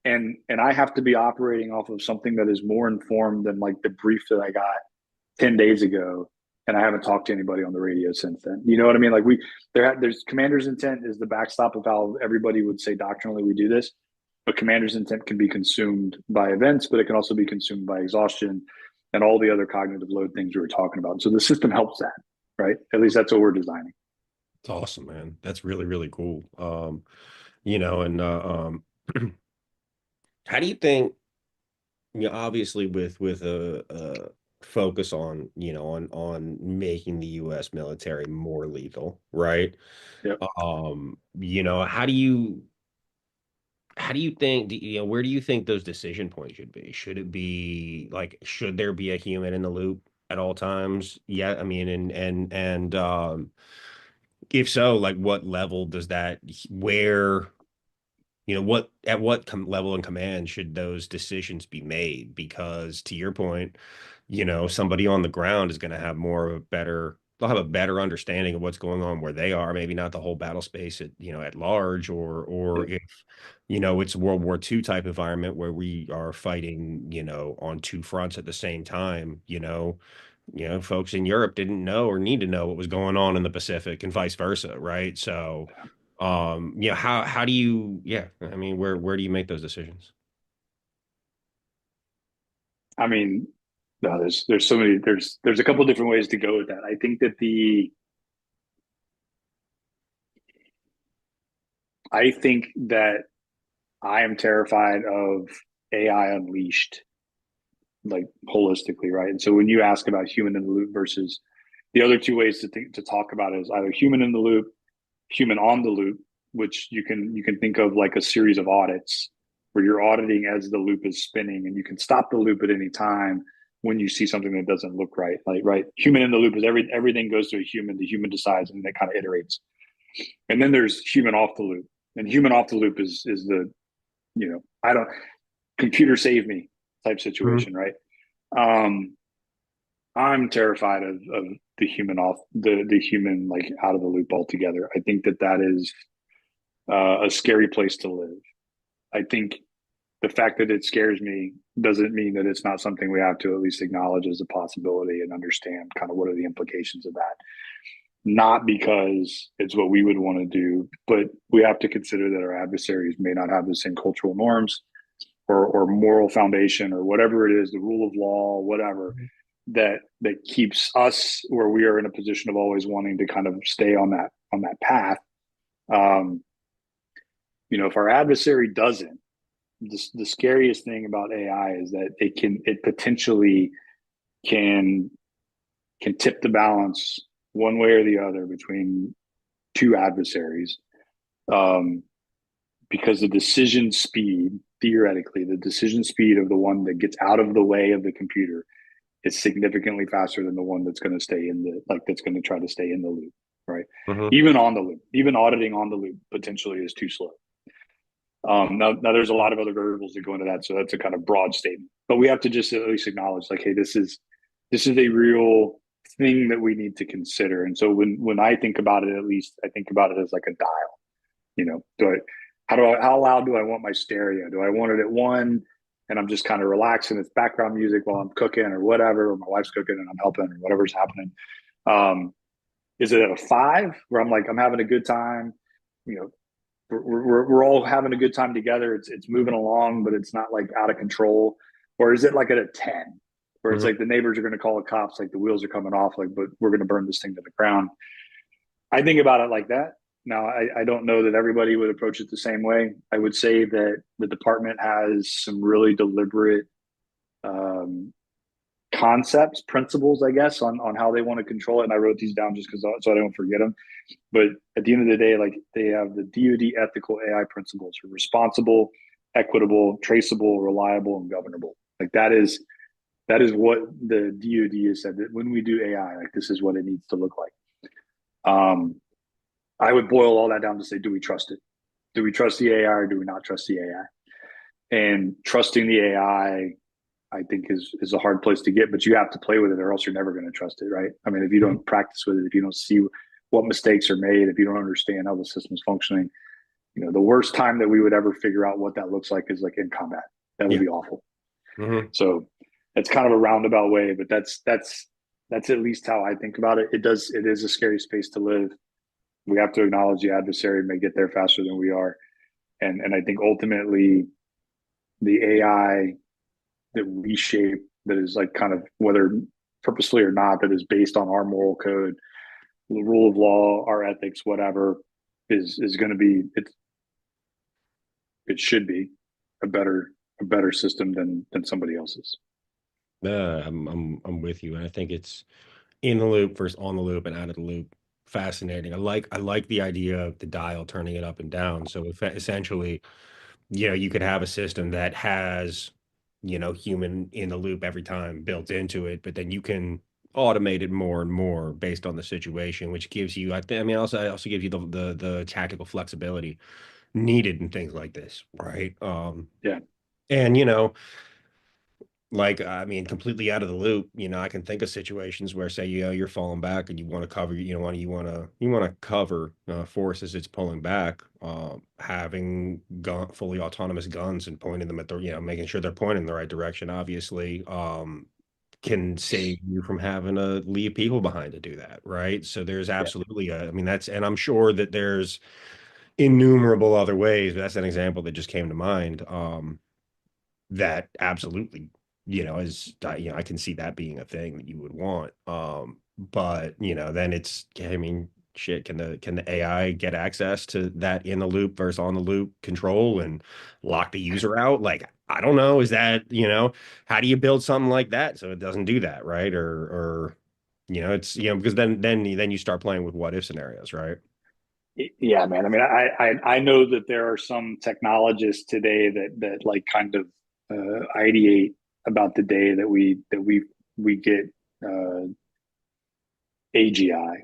And I have to be operating off of something that is more informed than like the brief that I got 10 days ago, and I haven't talked to anybody on the radio since then. You know what I mean? Like there's commander's intent is the backstop of how everybody would say doctrinally we do this, but commander's intent can be consumed by events, but it can also be consumed by exhaustion and all the other cognitive load things we were talking about. So the system helps that, right? At least that's what we're designing. It's awesome, man. That's really, really cool. And how do you think, obviously with a focus on, on making the US military more lethal, right? Yep. How do you think, where do you think those decision points should be? Should it be like, should there be a human in the loop at all times? Yeah, I mean, and if so, like what level does that, where, what at what level and command should those decisions be made? Because to your point, somebody on the ground is going to have more of a better, they'll have a better understanding of what's going on where they are, maybe not the whole battle space at large, or Yep. if, it's a World War II type environment where we are fighting, on two fronts at the same time, folks in Europe didn't know or need to know what was going on in the Pacific and vice versa, right? So, how do you, yeah, I mean, where do you make those decisions? I mean, no, there's so many there's a couple of different ways to go with that. I think that I think that I am terrified of AI unleashed, like holistically, right? And so when you ask about human in the loop versus the other two ways to talk about it is either human in the loop, human on the loop, which you can think of like a series of audits where you're auditing as the loop is spinning, and you can stop the loop at any time when you see something that doesn't look right. Like right, human in the loop is everything goes to a human. The human decides, and it kind of iterates. And then there's human off the loop, and human off the loop is the I don't computer save me type Mhm. situation, right? Um, I'm terrified of the human like out of the loop altogether. I think that that is a scary place to live. I think the fact that it scares me doesn't mean that it's not something we have to at least acknowledge as a possibility and understand kind of what are the implications of that. Not because it's what we would want to do, but we have to consider that our adversaries may not have the same cultural norms or moral foundation or whatever it is, the rule of law, whatever that keeps us where we are in a position of always wanting to kind of stay on that path. Um, if our adversary doesn't, the scariest thing about AI is that it potentially can tip the balance one way or the other between two adversaries, um, because the decision speed, theoretically, the decision speed of the one that gets out of the way of the computer is significantly faster than the one that's going to stay in the that's going to try to stay in the loop, right? Mm-hmm. Even on the loop, even auditing on the loop potentially is too slow. Now there's a lot of other variables that go into that, so that's a kind of broad statement. But we have to just at least acknowledge, like, hey, this is a real thing that we need to consider. And so when I think about it, at least I think about it as like a dial. Do I how loud do I want my stereo? Do I want it at one, and I'm just kind of relaxing? It's background music while I'm cooking or whatever, or my wife's cooking and I'm helping or whatever's happening. Um, is it at a five where I'm like I'm having a good time? You know, we're all having a good time together. It's moving along, but it's not like out of control. Or is it like at a 10, where it's Mm-hmm. like the neighbors are going to call the cops, like the wheels are coming off, like, but we're going to burn this thing to the ground. I think about it like that. Now, I don't know that everybody would approach it the same way. I would say that the department has some really deliberate um, concepts, principles, I guess, on how they want to control it. And I wrote these down just because so I don't forget them. But at the end of the day, like they have the DoD ethical AI principles for responsible, equitable, traceable, reliable, and governable. Like that is what the DoD has said that when we do AI, like this is what it needs to look like. Um, I would boil all that down to say, do we trust it? Do we trust the AI or do we not trust the AI? And trusting the I think is a hard place to get, but you have to play with it or else you're never going to trust it, right? I mean, if you don't practice with it, if you don't see what mistakes are made, if you don't understand how the system's functioning, the worst time that we would ever figure out what that looks like is like in combat. That would Yeah. be awful. Mm-hmm. So it's kind of a roundabout way, but that's at least how I think about it. It is a scary space to live. We have to acknowledge the adversary may get there faster than we are. And I think ultimately the AI that we shape, that is like kind of whether purposefully or not, that is based on our moral code, the rule of law, our ethics, whatever, is going to be it should be a better system than somebody else's. I'm with you, and I think it's in the loop versus on the loop and out of the loop. Fascinating. I like the idea of the dial turning it up and down. So if essentially, you could have a system that has, human in the loop every time built into it, but then you can automate it more and more based on the situation, which gives you, I mean, also gives you the tactical flexibility needed in things like this, right? Yeah, And like, I mean, completely out of the loop, I can think of situations where, say, you're falling back and you want to cover, you want to cover force as it's pulling back. Having fully autonomous guns and pointing them at the, making sure they're pointing in the right direction, obviously, can save you from having to leave people behind to do that, right? So there's yeah, absolutely, I mean, and I'm sure that there's innumerable other ways, but that's an example that just came to mind. That absolutely, is, I can see that being a thing that you would want. But then I mean, shit, can the AI get access to that in the loop versus on the loop control and lock the user out? Like, I don't know. Is that, how do you build something like that so it doesn't do that, right? Or it's, because then you start playing with what if scenarios, right? yeah, man. I mean, I know that there are some technologists today that like kind of ideate about the day that we get uh, AGI,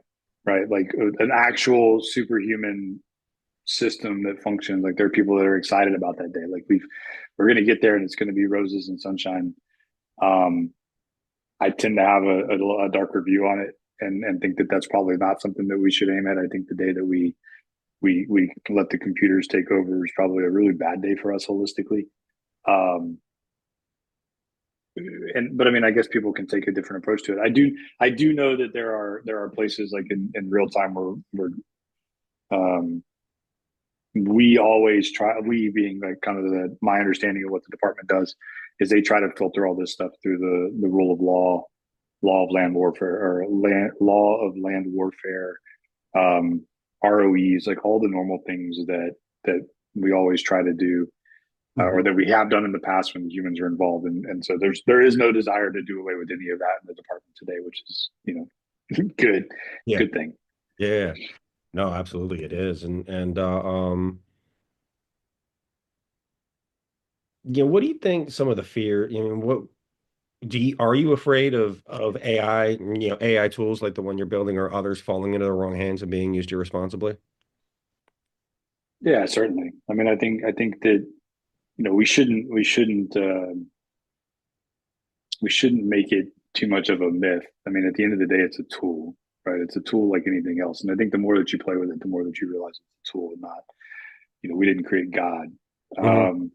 right? Like an actual superhuman system that functions. Like there are people that are excited about that day. Like we're going to get there and it's going to be roses and sunshine. Um, I tend to have a darker view on it, and think that that's probably not something that we should aim at. I think the day that we let the computers take over is probably a really bad day for us holistically. Um, but I mean, I guess people can take a different approach to it. I do know that there are places like in real time where um, we always try, we being like kind of my understanding of what the department does is they try to filter all this stuff through the rule of law of land warfare, or law of land warfare, um, ROEs, like all the normal things that we always try to do, Mhm. or that we have done in the past when humans are involved. And so there is no desire to do away with any of that in the department today, which is, good, Yeah. good thing. Yeah. No, absolutely it is. What do you think some of the fear, what are you afraid of AI, AI tools like the one you're building or others falling into the wrong hands and being used irresponsibly? Yeah, certainly. I mean, I think that we shouldn't make it too much of a myth. I mean, at the end of the day, it's a tool, right? It's a tool like anything else. And I think the more that you play with it, the more that you realize it's a tool and not, we didn't create God. Hmm. Um,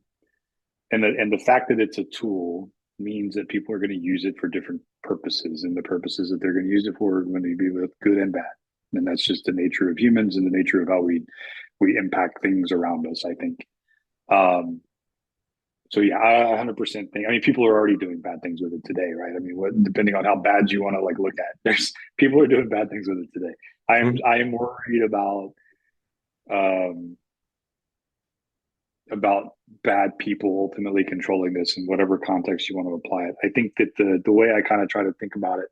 and the fact that it's a tool means that people are going to use it for different purposes, and the purposes that they're going to use it for are going to be both good and bad. And that's just the nature of humans and the nature of how we impact things around us, I think. Um, so yeah, I 100% think. I mean, people are already doing bad things with it today, right? I mean, depending on how bad you want to like look at, there's people are doing bad things with it today. I am worried um, about bad people ultimately controlling this in whatever context you want to apply it. I think that the way I kind of try to think about it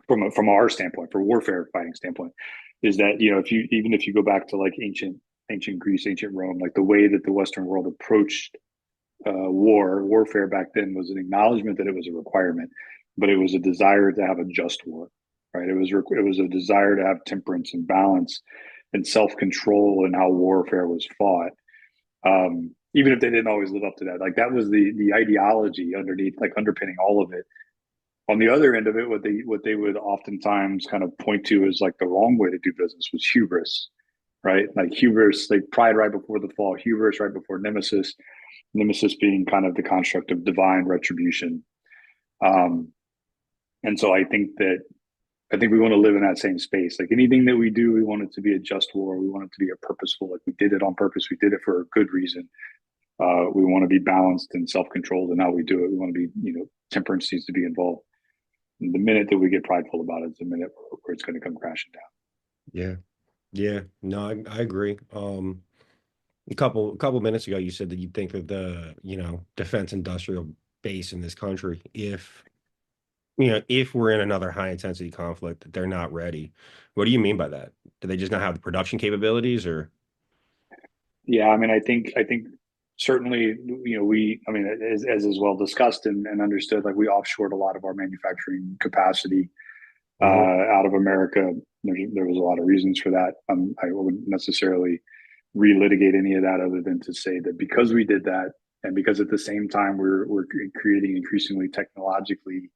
from our standpoint, for warfare fighting standpoint, is that if you go back to like ancient Greece, ancient Rome, like the way that the Western world approached warfare back then was an acknowledgement that it was a requirement, but it was a desire to have a just war, right? It was a desire to have temperance and balance and self control in how warfare was fought. Even if they didn't always live up to that, like that was the ideology underneath, like underpinning all of it. On the other end of it, what they would oftentimes kind of point to as like the wrong way to do business was hubris, right? Like hubris, like pride right before the fall, hubris right before nemesis, nemesis being kind of the construct of divine retribution. Um, and so I think we want to live in that same space. Like anything that we do, we want it to be a just war. We want it to be a purposeful. Like we did it on purpose. We did it for a good reason. We want to be balanced and self-controlled in how we do it. We want to be, temperance needs to be involved. And the minute that we get prideful about it, it's the minute where it's going to come crashing down. Yeah. Yeah. No, I agree. A couple minutes ago, you said that you think that the, defense industrial base in this country, if we're in another high intensity conflict, that they're not ready. What do you mean by that? Do they just not have the production capabilities or? Yeah, I mean, I think certainly, I mean, as is well discussed and understood, like we offshored a lot of our manufacturing capacity Mhm. out of America. There was a lot of reasons for that. I wouldn't necessarily relitigate any of that other than to say that because we did that, and because at the same time we're creating increasingly technologically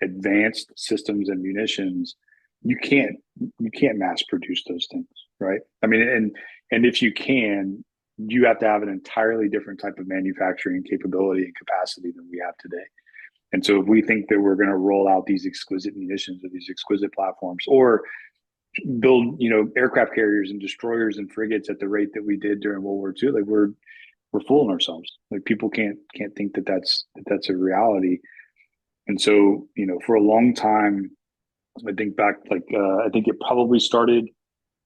advanced systems and munitions, you can't you can't mass produce those things, right? I mean, and if you can, you have to have an entirely different type of manufacturing capability and capacity than we have today. And so if we think that we're going to roll out these exquisite munitions or these exquisite platforms, or build, aircraft carriers and destroyers and frigates at the rate that we did during World War II, like we're fooling ourselves. Like people can't think that that's a reality. And so, for a long time, I think back, like I think it probably started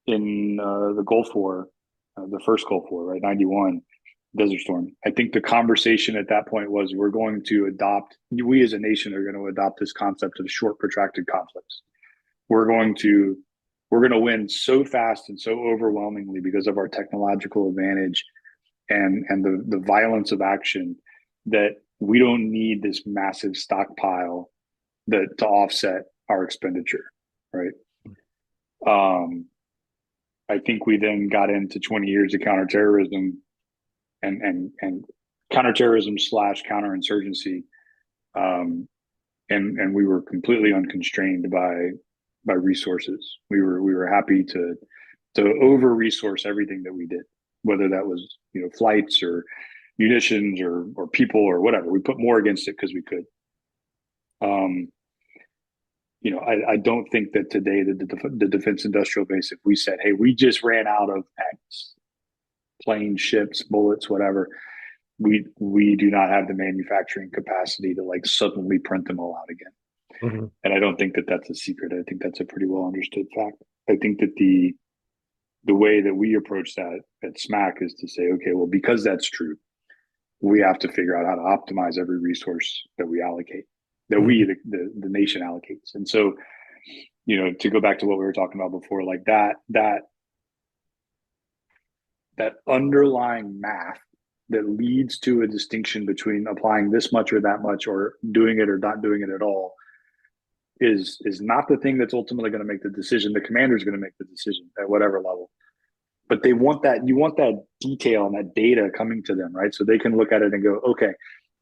in the Gulf War, the first Gulf War, right? 91, Desert Storm. I think the conversation at that point was we as a nation are going to adopt this concept of short, protracted conflicts. We're going to we're going to win so fast and so overwhelmingly because of our technological advantage and the violence of action that we don't need this massive stockpile that to offset our expenditure, right? Um, I think we then got into 20 years of counterterrorism and counterterrorism slash counterinsurgency. Um, and we were completely unconstrained by resources. We were happy to over resource everything that we did, whether that was flights or munitions or people or whatever. We put more against it because we could. Um, I don't think that today the defense industrial base, if we said, hey, we just ran out of X, planes, ships, bullets, whatever, we do not have the manufacturing capacity to like suddenly print them all out again. Mhm. And I don't think that that's a secret. I think that's a pretty well understood fact. I think that the way that we approach that at SMAC is to say, okay, well, because that's true, we have to figure out how to optimize every resource that we allocate, that we, Mhm. the nation allocates. And so, to go back to what we were talking about before, like that underlying math that leads to a distinction between applying this much or that much or doing it or not doing it at all is not the thing that's ultimately going to make the decision. The commander is going to make the decision at whatever level. But they want that, you want that detail and that data coming to them, right? So they can look at it and go, okay,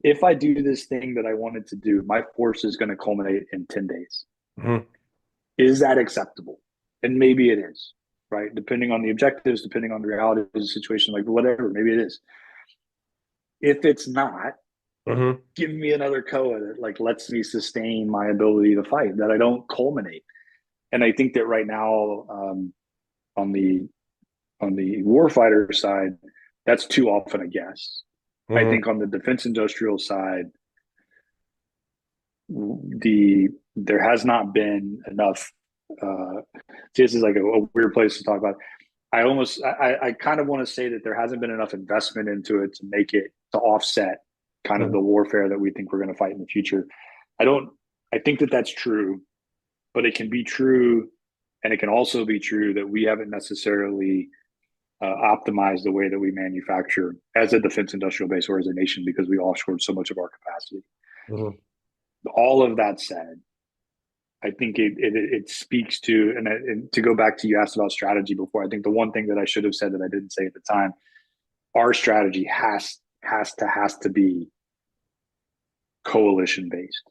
if I do this thing that I wanted to do, my force is going to culminate in 10 days. Mhm. Is that acceptable? And maybe it is, right? Depending on the objectives, depending on the reality of the situation, like whatever, maybe it is. If it's not, Mhm. give me another COA that like lets me sustain my ability to fight, that I don't culminate. And I think that right now, on the warfighter side, that's too often a guess. I Mhm. think on the defense industrial side, there has not been enough. This is like a weird place to talk about. I kind of want to say that there hasn't been enough investment into it to make it to offset kind of Mhm. the warfare that we think we're going to fight in the future. I don't. I think that that's true, but it can be true, and it can also be true that we haven't necessarily optimized the way that we manufacture as a defense industrial base or as a nation because we offshored so much of our capacity. Mhm. All of that said, I think it speaks to, and to go back to, you asked about strategy before. I think the one thing that I should have said that I didn't say at the time, our strategy has to be coalition based.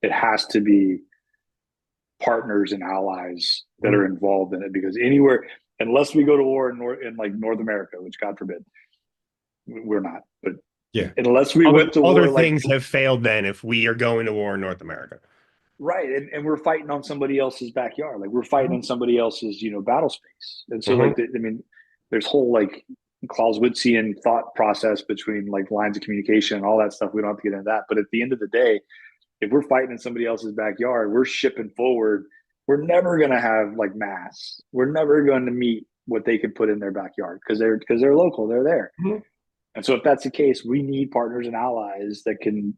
It has to be partners and allies that Mhm. are involved in it, because anywhere, unless we go to war in like North America, which God forbid, we're not, but Yeah. unless we Other went to other war, like, things have failed then if we are going to war in North America. right, and we're fighting on somebody else's backyard, like we're fighting Mhm. in somebody else's battle space. And so like Mhm. I mean, there's whole like Clausewitzian thought process between like lines of communication and all that stuff. We don't have to get into that, but at the end of the day, if we're fighting in somebody else's backyard, we're shipping forward. We're never going to have like mass. We're never going to meet what they can put in their backyard because they're local, they're there. Mhm. And so if that's the case, we need partners and allies that can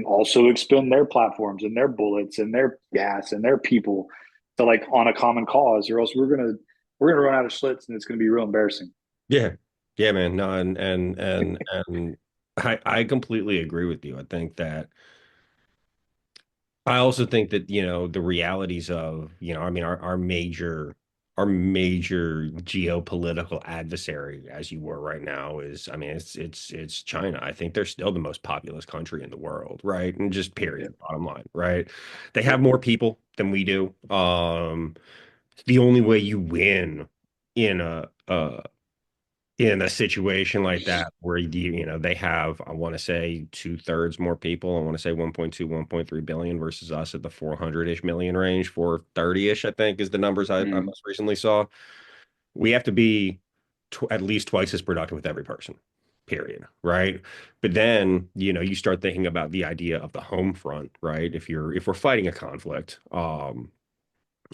also expend their platforms and their bullets and their gas and their people to like on a common cause, or else we're gonna run out of slits and it's gonna be real embarrassing. Yeah. Yeah, man. No, and I completely agree with you. I also think that, the realities of, I mean, our major geopolitical adversary, as you were right now, is, I mean, it's China. I think they're still the most populous country in the world, right? And just Yep. period, bottom line, right? They have Yep. more people than we do. The only way you win in a situation like that where they have, I want to say, two-thirds more people. I want to say 1.2, 1.3 billion versus us at the 400-ish million range, 430-ish, I think is the numbers I Mm. most recently saw. We have to be at least twice as productive with every person, period, right? But then, you start thinking about the idea of the home front, right? If we're fighting a conflict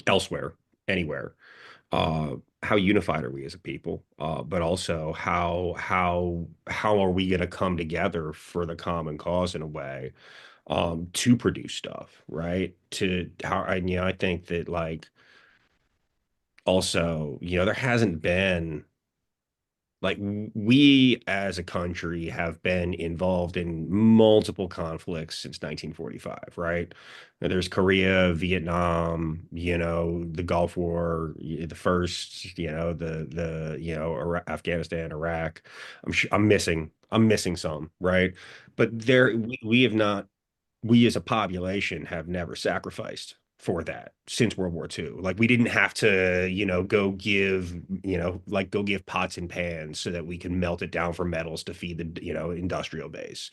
elsewhere, anywhere, uh, how unified are we as a people? But also how are we going to come together for the common cause in a way, to produce stuff, right? To how and I think that, like, also, there hasn't been, like, we as a country have been involved in multiple conflicts since 1945, right? There's Korea, Vietnam, the Gulf War, the first, Afghanistan, Iraq. I'm missing some, right? But we have not. we as a population have never sacrificed for that since World War II. Like we didn't have to, go give, like go give pots and pans so that we can melt it down for metals to feed the, industrial base.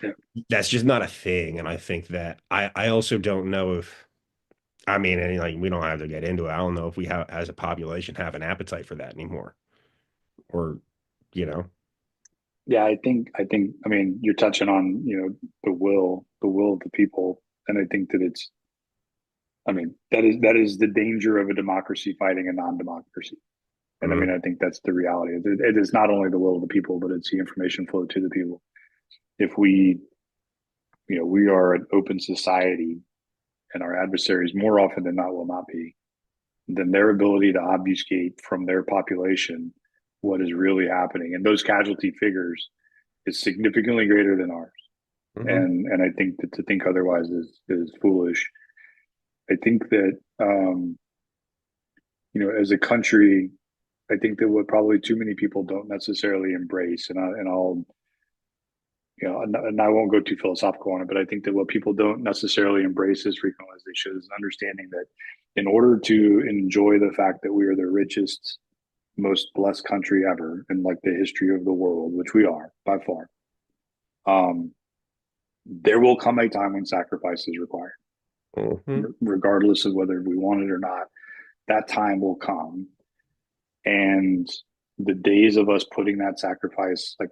Yeah, That's just not a thing. And I think that I also don't know if, I mean, and like we don't have to get into it. I don't know if we have, as a population, have an appetite for that anymore, or, you know. yeah. I mean, you're touching on the will of the people, and I think that it's. I mean, that is the danger of a democracy fighting a non-democracy. And I Mhm. mean, I think that's the reality. It is not only the will of the people, but it's the information flow to the people. If we are an open society, and our adversaries more often than not will not be, then their ability to obfuscate from their population what is really happening, and those casualty figures, is significantly greater than ours. Mhm. And I think that to think otherwise is foolish. I think that as a country, I think that what probably too many people don't necessarily embrace, and I'll and I won't go too philosophical on it, but I think that what people don't necessarily embrace as frequently as they should is understanding that in order to enjoy the fact that we are the richest, most blessed country ever in like the history of the world, which we are by far, um, there will come a time when sacrifice is required, Mhm. regardless of whether we want it or not. That time will come, and the days of us putting that sacrifice like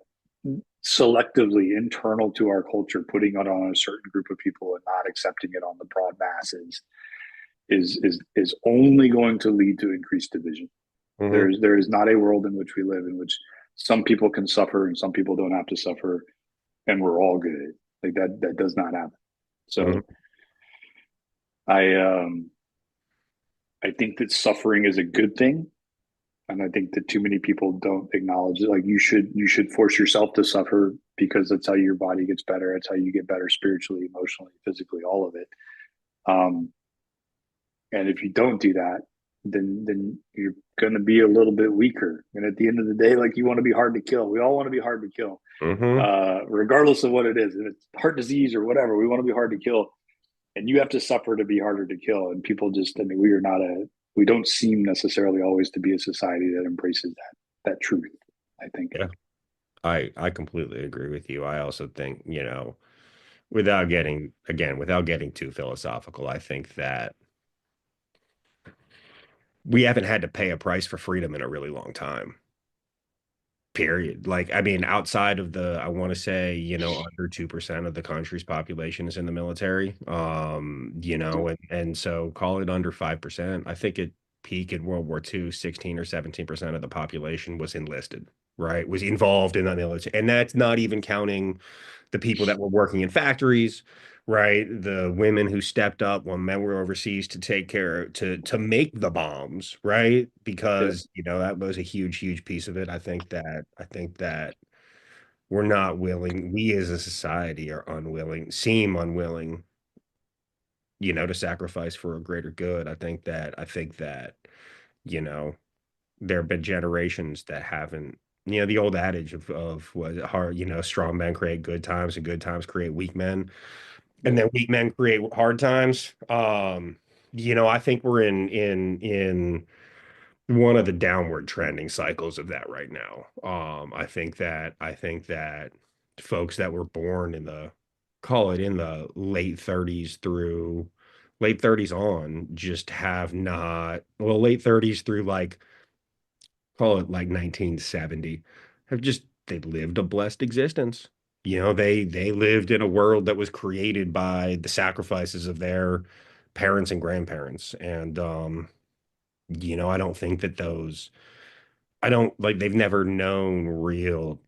selectively internal to our culture, putting it on a certain group of people and not accepting it on the broad masses is only going to lead to increased division. Mhm. There is not a world in which we live in which some people can suffer and some people don't have to suffer, and we're all good. Like that does not happen. Mhm. So I I think that suffering is a good thing, and I think that too many people don't acknowledge it. Like you should force yourself to suffer because that's how your body gets better. That's how you get better spiritually, emotionally, physically, all of it. Um, and if you don't do that, then you're going to be a little bit weaker. And at the end of the day, like you want to be hard to kill. We all want to be hard to kill, Mhm. regardless of what it is. If it's heart disease or whatever, we want to be hard to kill. And you have to suffer to be harder to kill. And people just, I mean, we don't seem necessarily always to be a society that embraces that truth, I think. Yeah. I completely agree with you. I also think, without getting too philosophical, I think that we haven't had to pay a price for freedom in a really long time. Period. Like, I mean, outside of I want to say, under 2% of the country's population is in the military. And so call it under 5%. I think it peaked in World War II, 16 or 17% of the population was enlisted, right? Was involved in the military. And that's not even counting the people that were working in factories, right? The women who stepped up when men were overseas to take care to make the bombs, right? Yeah. Because that was a huge, huge piece of it. I think that we're not willing. We as a society are unwilling, seem unwilling, to sacrifice for a greater good. I think that you know there have been generations that haven't. The old adage of was it hard, strong men create good times and good times create weak men, and Yeah. then weak men create hard times. I think we're in one of the downward trending cycles of that right now. I think that folks that were born in the call it in the late 30s through late 30s on just have not late 30s through like call it like 1970 have just they lived a blessed existence. They lived in a world that was created by the sacrifices of their parents and grandparents. And I don't think that those I don't like they've never known real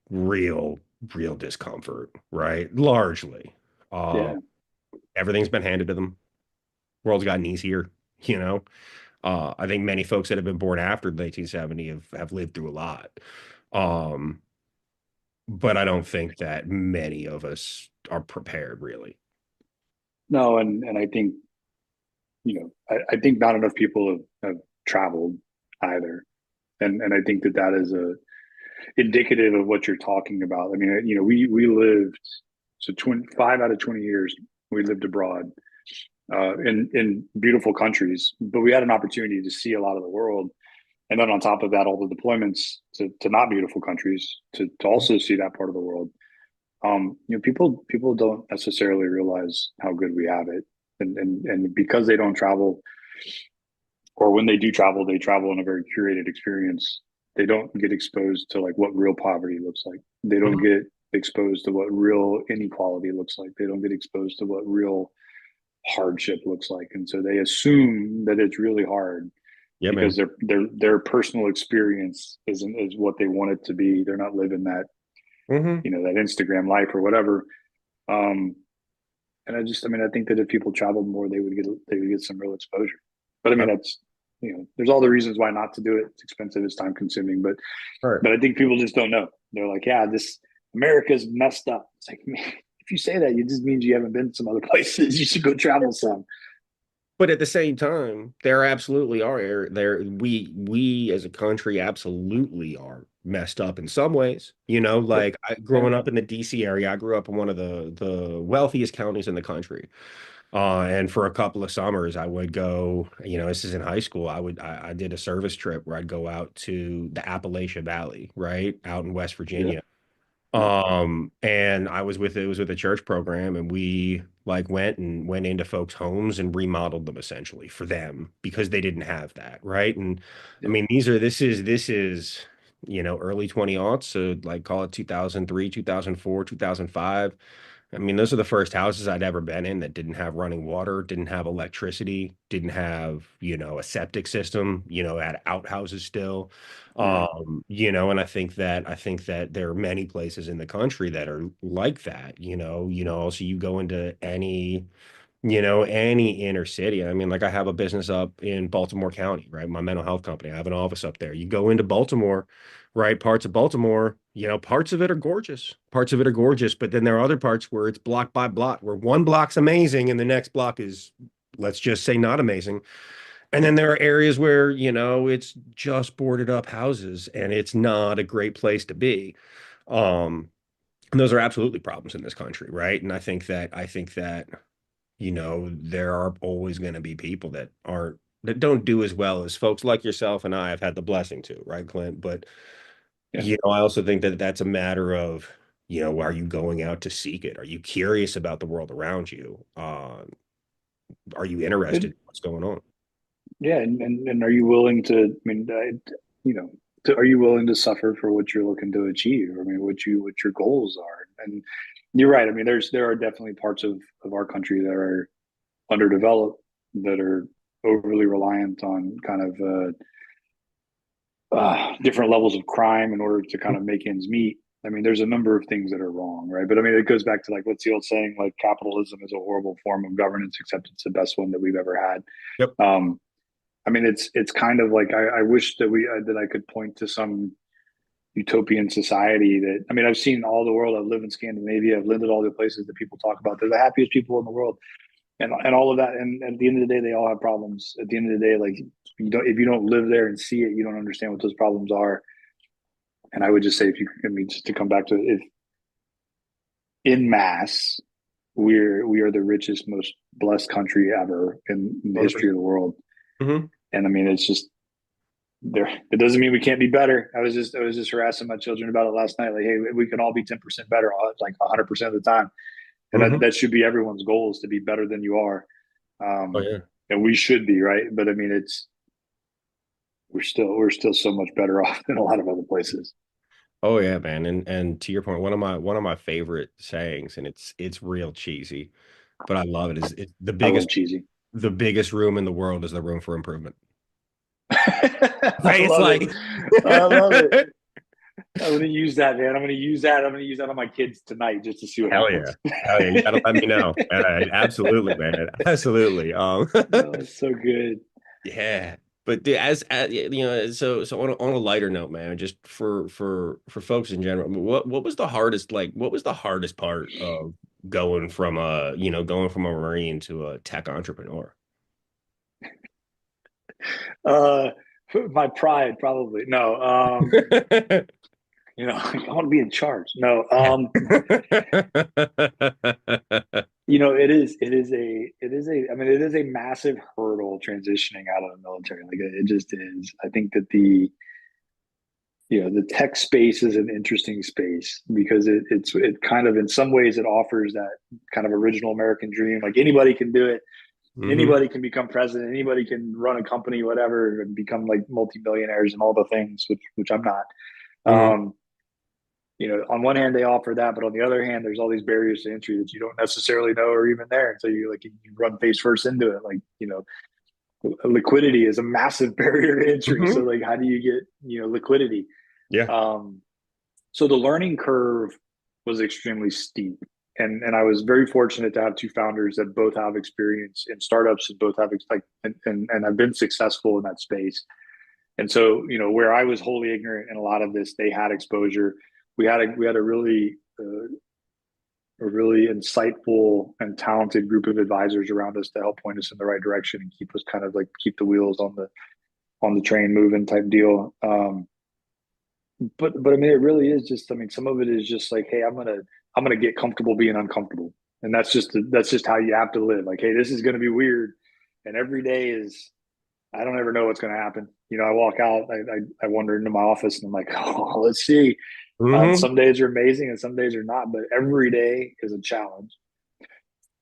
discomfort, right? Largely. Um Yeah. Everything's been handed to them. World's gotten easier, you know. I think many folks that have been born after 1970 have lived through a lot. Um, but I don't think that many of us are prepared really. No, and I think, I think not enough people have traveled either. And I think that is a indicative of what you're talking about. I mean, we lived so 25 out of 20 years We lived abroad in beautiful countries, but we had an opportunity to see a lot of the world. And then on top of that, all the deployments to not beautiful countries to also see that part of the world. People don't necessarily realize how good we have it, and because they don't travel, or when they travel in a very curated experience. They don't get exposed to like what real poverty looks like. They don't Mhm. get exposed to what real inequality looks like. They don't get exposed to what real hardship looks like, and so they assume that it's really hard Yeah, because man. their personal experience is what they want it to be. They're not living that, Hmm. that Instagram life or whatever. Um, and I think that if people traveled more, they would get some real exposure. But I mean, that's there's all the reasons why not to do it. It's expensive, it's time consuming, but Right. but I think people just don't know. They're like, yeah, this America's messed up. It's like, man, if you say that, it just means you haven't been to some other places. You should go travel some. But at the same time, there absolutely are we as a country absolutely are messed up in some ways. Yep. Like Yeah. growing up in the DC area, I grew up in one of the wealthiest counties in the country. And for a couple of summers, I would go, this is in high school. I did a service trip where I'd go out to the Appalachian Valley, right, out in West Yeah. Virginia. Yeah. And it was with a church program, and we like went into folks' homes and remodeled them essentially for them because they didn't have that, right? And I Yeah. mean, this is, early 20 aughts, so like call it 2003, 2004, 2005. I mean, those are the first houses I'd ever been in that didn't have running water, didn't have electricity, didn't have, a septic system, had outhouses still. Right. And I think that there are many places in the country that are like that, also you go into any inner city. I mean, like I have a business up in Baltimore County, right? My mental health company. I have an office up there. You go into Baltimore, right? Parts of Baltimore, parts of it are gorgeous. Parts of it are gorgeous, but then there are other parts where it's block by block, where one block's amazing and the next block is, let's just say, not amazing. And then there are areas where, it's just boarded up houses and it's not a great place to be. Um, and those are absolutely problems in this country, right? And I think that there are always going to be people that don't do as well as folks like yourself and I have had the blessing to, right, Clint? But Yeah. I also think that that's a matter of, are you going out to seek it? Are you curious about the world around you? Are you interested in what's going on? Yeah, and are you willing to? I mean, are you willing to suffer for what you're looking to achieve? I mean, what your goals are. And you're right. I mean, there are definitely parts of our country that are underdeveloped, that are overly reliant on kind of different levels of crime in order to kind of make ends meet. I mean, there's a number of things that are wrong, right? But I mean, it goes back to like what's the old saying? Like capitalism is a horrible form of governance, except it's the best one that we've ever had. Yep. Um, I mean, it's kind of like I wish that I could point to some utopian society that I mean I've seen all the world. I've lived in Scandinavia. I've lived in all the places that people talk about. They're the happiest people in the world, and all of that. And at the end of the day, they all have problems. At the end of the day, like if you don't live there and see it, you don't understand what those problems are. And I would just say, if you, I mean, just to come back to it, if in mass, we are the richest, most blessed country ever in the history of the 100%. world. Hmm. And I mean, it's just there. It doesn't mean we can't be better. I was just harassing my children about it last night. Like, hey, we can all be 10% better, like 100% of the time, and that Hmm. that should be everyone's goal, is to be better than you are. Oh Um, yeah. and we should be, right. But I mean, it's we're still so much better off than a lot of other places. Oh yeah, man. And to your point, one of my favorite sayings, and it's real cheesy, but I love it, is it's I love cheesy. the biggest room in the world is the room for improvement. I Right? It's love it. like I love it. I'm gonna use that, man. I'm gonna use that. I'm gonna use that on my kids tonight just to see what hell yeah. happens. Hell yeah. You gotta let me know. Absolutely, man. Absolutely. Oh, it's so good. Yeah. But dude, so on a lighter note, man, just for folks in general, what was the hardest, what was the hardest part of going from a Marine to a tech entrepreneur? Uh, my pride, probably. No, I want to be in charge. No, I mean, it is a massive hurdle transitioning out of the military. Like it just is. I think that the tech space is an interesting space because it kind of, in some ways, it offers that kind of original American dream. Like anybody can do it. Hmm. Anybody can become president. Anybody can run a company, whatever, and become like multimillionaires and all the things, which I'm not. Hmm. Um, on one hand they offer that, but on the other hand, there's all these barriers to entry that you don't necessarily know are even there until you run face first into it. Like, liquidity is a massive barrier to entry. So Hmm. like, how do you get, liquidity? Yeah. Um, so the learning curve was extremely steep. And I was very fortunate to have two founders that both have experience in startups and both have like and have been successful in that space. And so, where I was wholly ignorant in a lot of this, they had exposure. We had a really insightful and talented group of advisors around us to help point us in the right direction and keep us kind of like keep the wheels on the train moving type deal. But I mean, it really is just. I mean, some of it is just like, hey, I'm gonna get comfortable being uncomfortable, and that's just how you have to live. Like, hey, this is gonna be weird, and every day is. I don't ever know what's gonna happen. I walk out, I wander into my office, and I'm like, oh, let's see. And Hmm. some days are amazing, and some days are not. But every day is a challenge,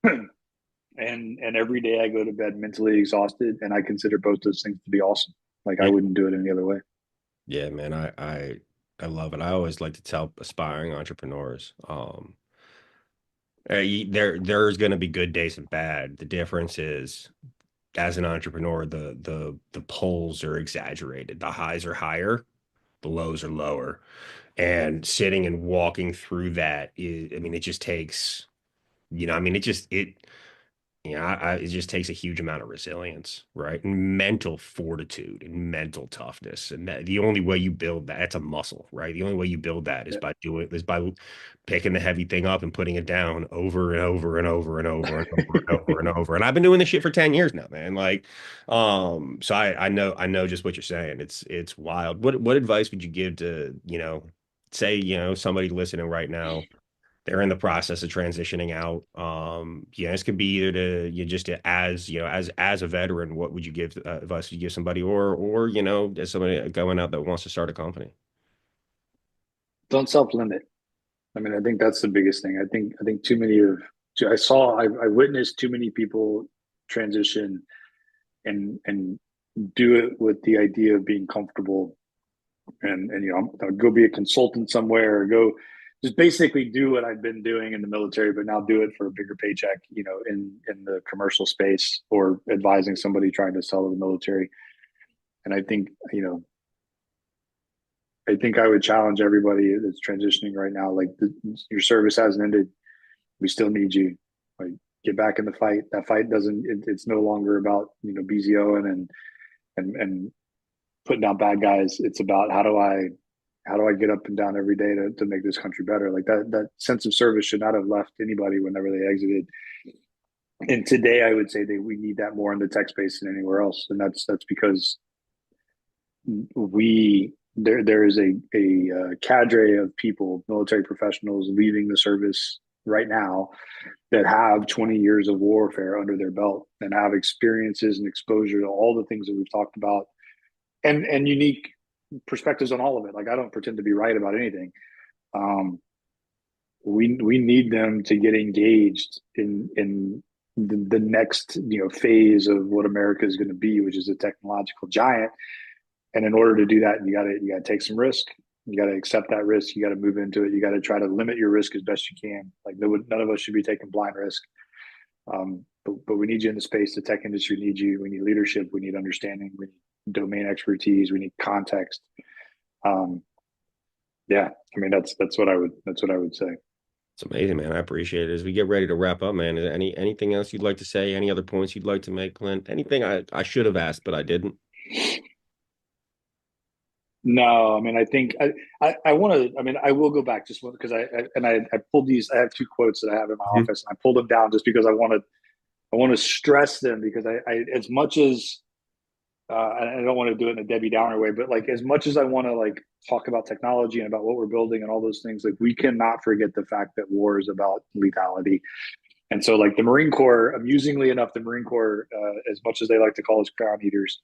and every day I go to bed mentally exhausted, and I consider both those things to be awesome. Like I Yeah. wouldn't do it any other way. Yeah, man. I love it. I always like to tell aspiring entrepreneurs, there's going to be good days and bad. The difference is, as an entrepreneur, the pulls are exaggerated. The highs are higher, the lows are lower. And sitting and walking through that is, I mean, it just takes, I mean, it just takes a huge amount of resilience, right? And mental fortitude and mental toughness. And the only way you build that, it's a muscle, right? The only way you build that is Yeah. by picking the heavy thing up and putting it down over and over and over and over and over and over and over. And I've been doing this shit for 10 years now, man. Like, so I know just what you're saying. It's wild. What advice would you give to, say, somebody listening right now, they're in the process of transitioning out. This could be either to you just to, as as a veteran, what would you give advice would you give somebody, or as somebody going out that wants to start a company? Don't self limit. I mean, I think that's the biggest thing. I think too many of I witnessed too many people transition and do it with the idea of being comfortable and I'll go be a consultant somewhere or go just basically do what I've been doing in the military, but now do it for a bigger paycheck, in the commercial space or advising somebody trying to sell to the military. And I think I would challenge everybody that's transitioning right now. Like your service hasn't ended. We still need you. Like get back in the fight. That fight doesn't. It's no longer about BZO and putting down bad guys. It's about how do I get up and down every day to make this country better. Like that sense of service should not have left anybody whenever they exited. And today, I would say that we need that more in the tech space than anywhere else, and that's because there is a cadre of people, military professionals, leaving the service right now that have 20 years of warfare under their belt and have experiences and exposure to all the things that we've talked about and unique perspectives on all of it. Like I don't pretend to be right about anything. Um, we need them to get engaged in the next phase of what America is going to be, which is a technological giant. And in order to do that, you gotta take some risk. You gotta accept that risk. You gotta move into it. You gotta try to limit your risk as best you can. Like none of us should be taking blind risk. But we need you in the space. The tech industry needs you. We need leadership. We need understanding. We need domain expertise. We need context. Um, yeah, I mean that's what I would say. It's amazing, man. I appreciate it. As we get ready to wrap up, man, is there anything else you'd like to say? Any other points you'd like to make, Clint? Anything I should have asked, but I didn't? No, I mean, I think I want to. I mean, I will go back just because I pulled these. I have two quotes that I have in my Mhm. office, and I pulled them down just because I want to stress them because I as much as I don't want to do it in a Debbie Downer way, but like as much as I want to like talk about technology and about what we're building and all those things, like we cannot forget the fact that war is about lethality And so, like the Marine Corps, amusingly enough, the Marine Corps, as much as they like to call us crown eaters,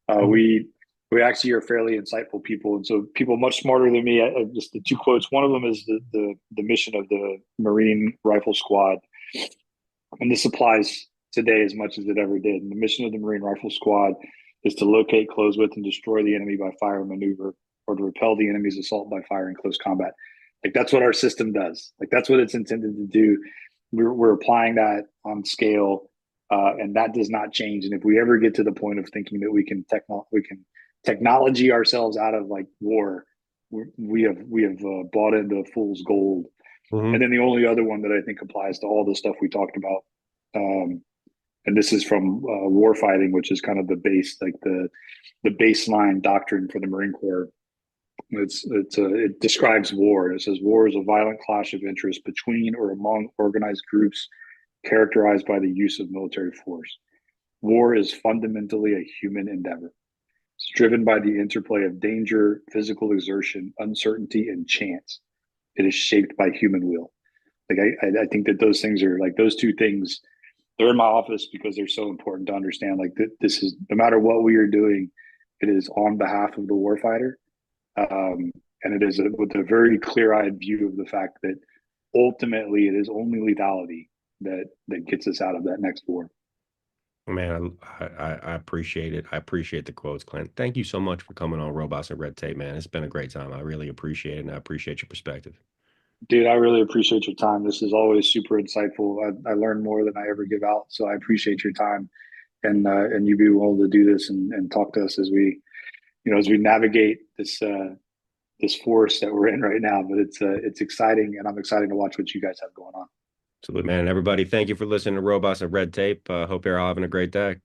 uh, Mhm. we we actually are fairly insightful people. And so, people much smarter than me. Just the two quotes. One of them is the mission of the Marine Rifle Squad, and this applies today as much as it ever did. And the mission of the Marine Rifle Squad is to locate, close with, and destroy the enemy by fire and maneuver, or to repel the enemy's assault by fire in close combat. Like that's what our system does. Like that's what it's intended to do. We're applying that on scale, and that does not change. And if we ever get to the point of thinking that we can technology ourselves out of like war, we have bought into fool's gold. And Mhm. then the only other one that I think applies to all the stuff we talked about, um, and this is from war fighting, which is kind of the base, like the baseline doctrine for the Marine Corps. It describes war. It says war is a violent clash of interest between or among organized groups characterized by the use of military force. War is fundamentally a human endeavor. It's driven by the interplay of danger, physical exertion, uncertainty, and chance. It is shaped by human will. Like I think that those things are like those two things. They're in my office because they're so important to understand. Like this is no matter what we are doing, it is on behalf of the warfighter, and it is with a very clear-eyed view of the fact that ultimately it is only lethality that gets us out of that next war. Man, I appreciate it. I appreciate the quotes, Clint. Thank you so much for coming on Robots and Red Tape, man. It's been a great time. I really appreciate it, and I appreciate your perspective. Dude, I really appreciate your time. This is always super insightful. I learn more than I ever give out, so I appreciate your time and you being willing to do this and talk to us as we as we navigate this forest that we're in right now. But it's exciting, and I'm excited to watch what you guys have going on. Absolutely, man. And everybody, thank you for listening to Robots and Red Tape. Hope you're all having a great day.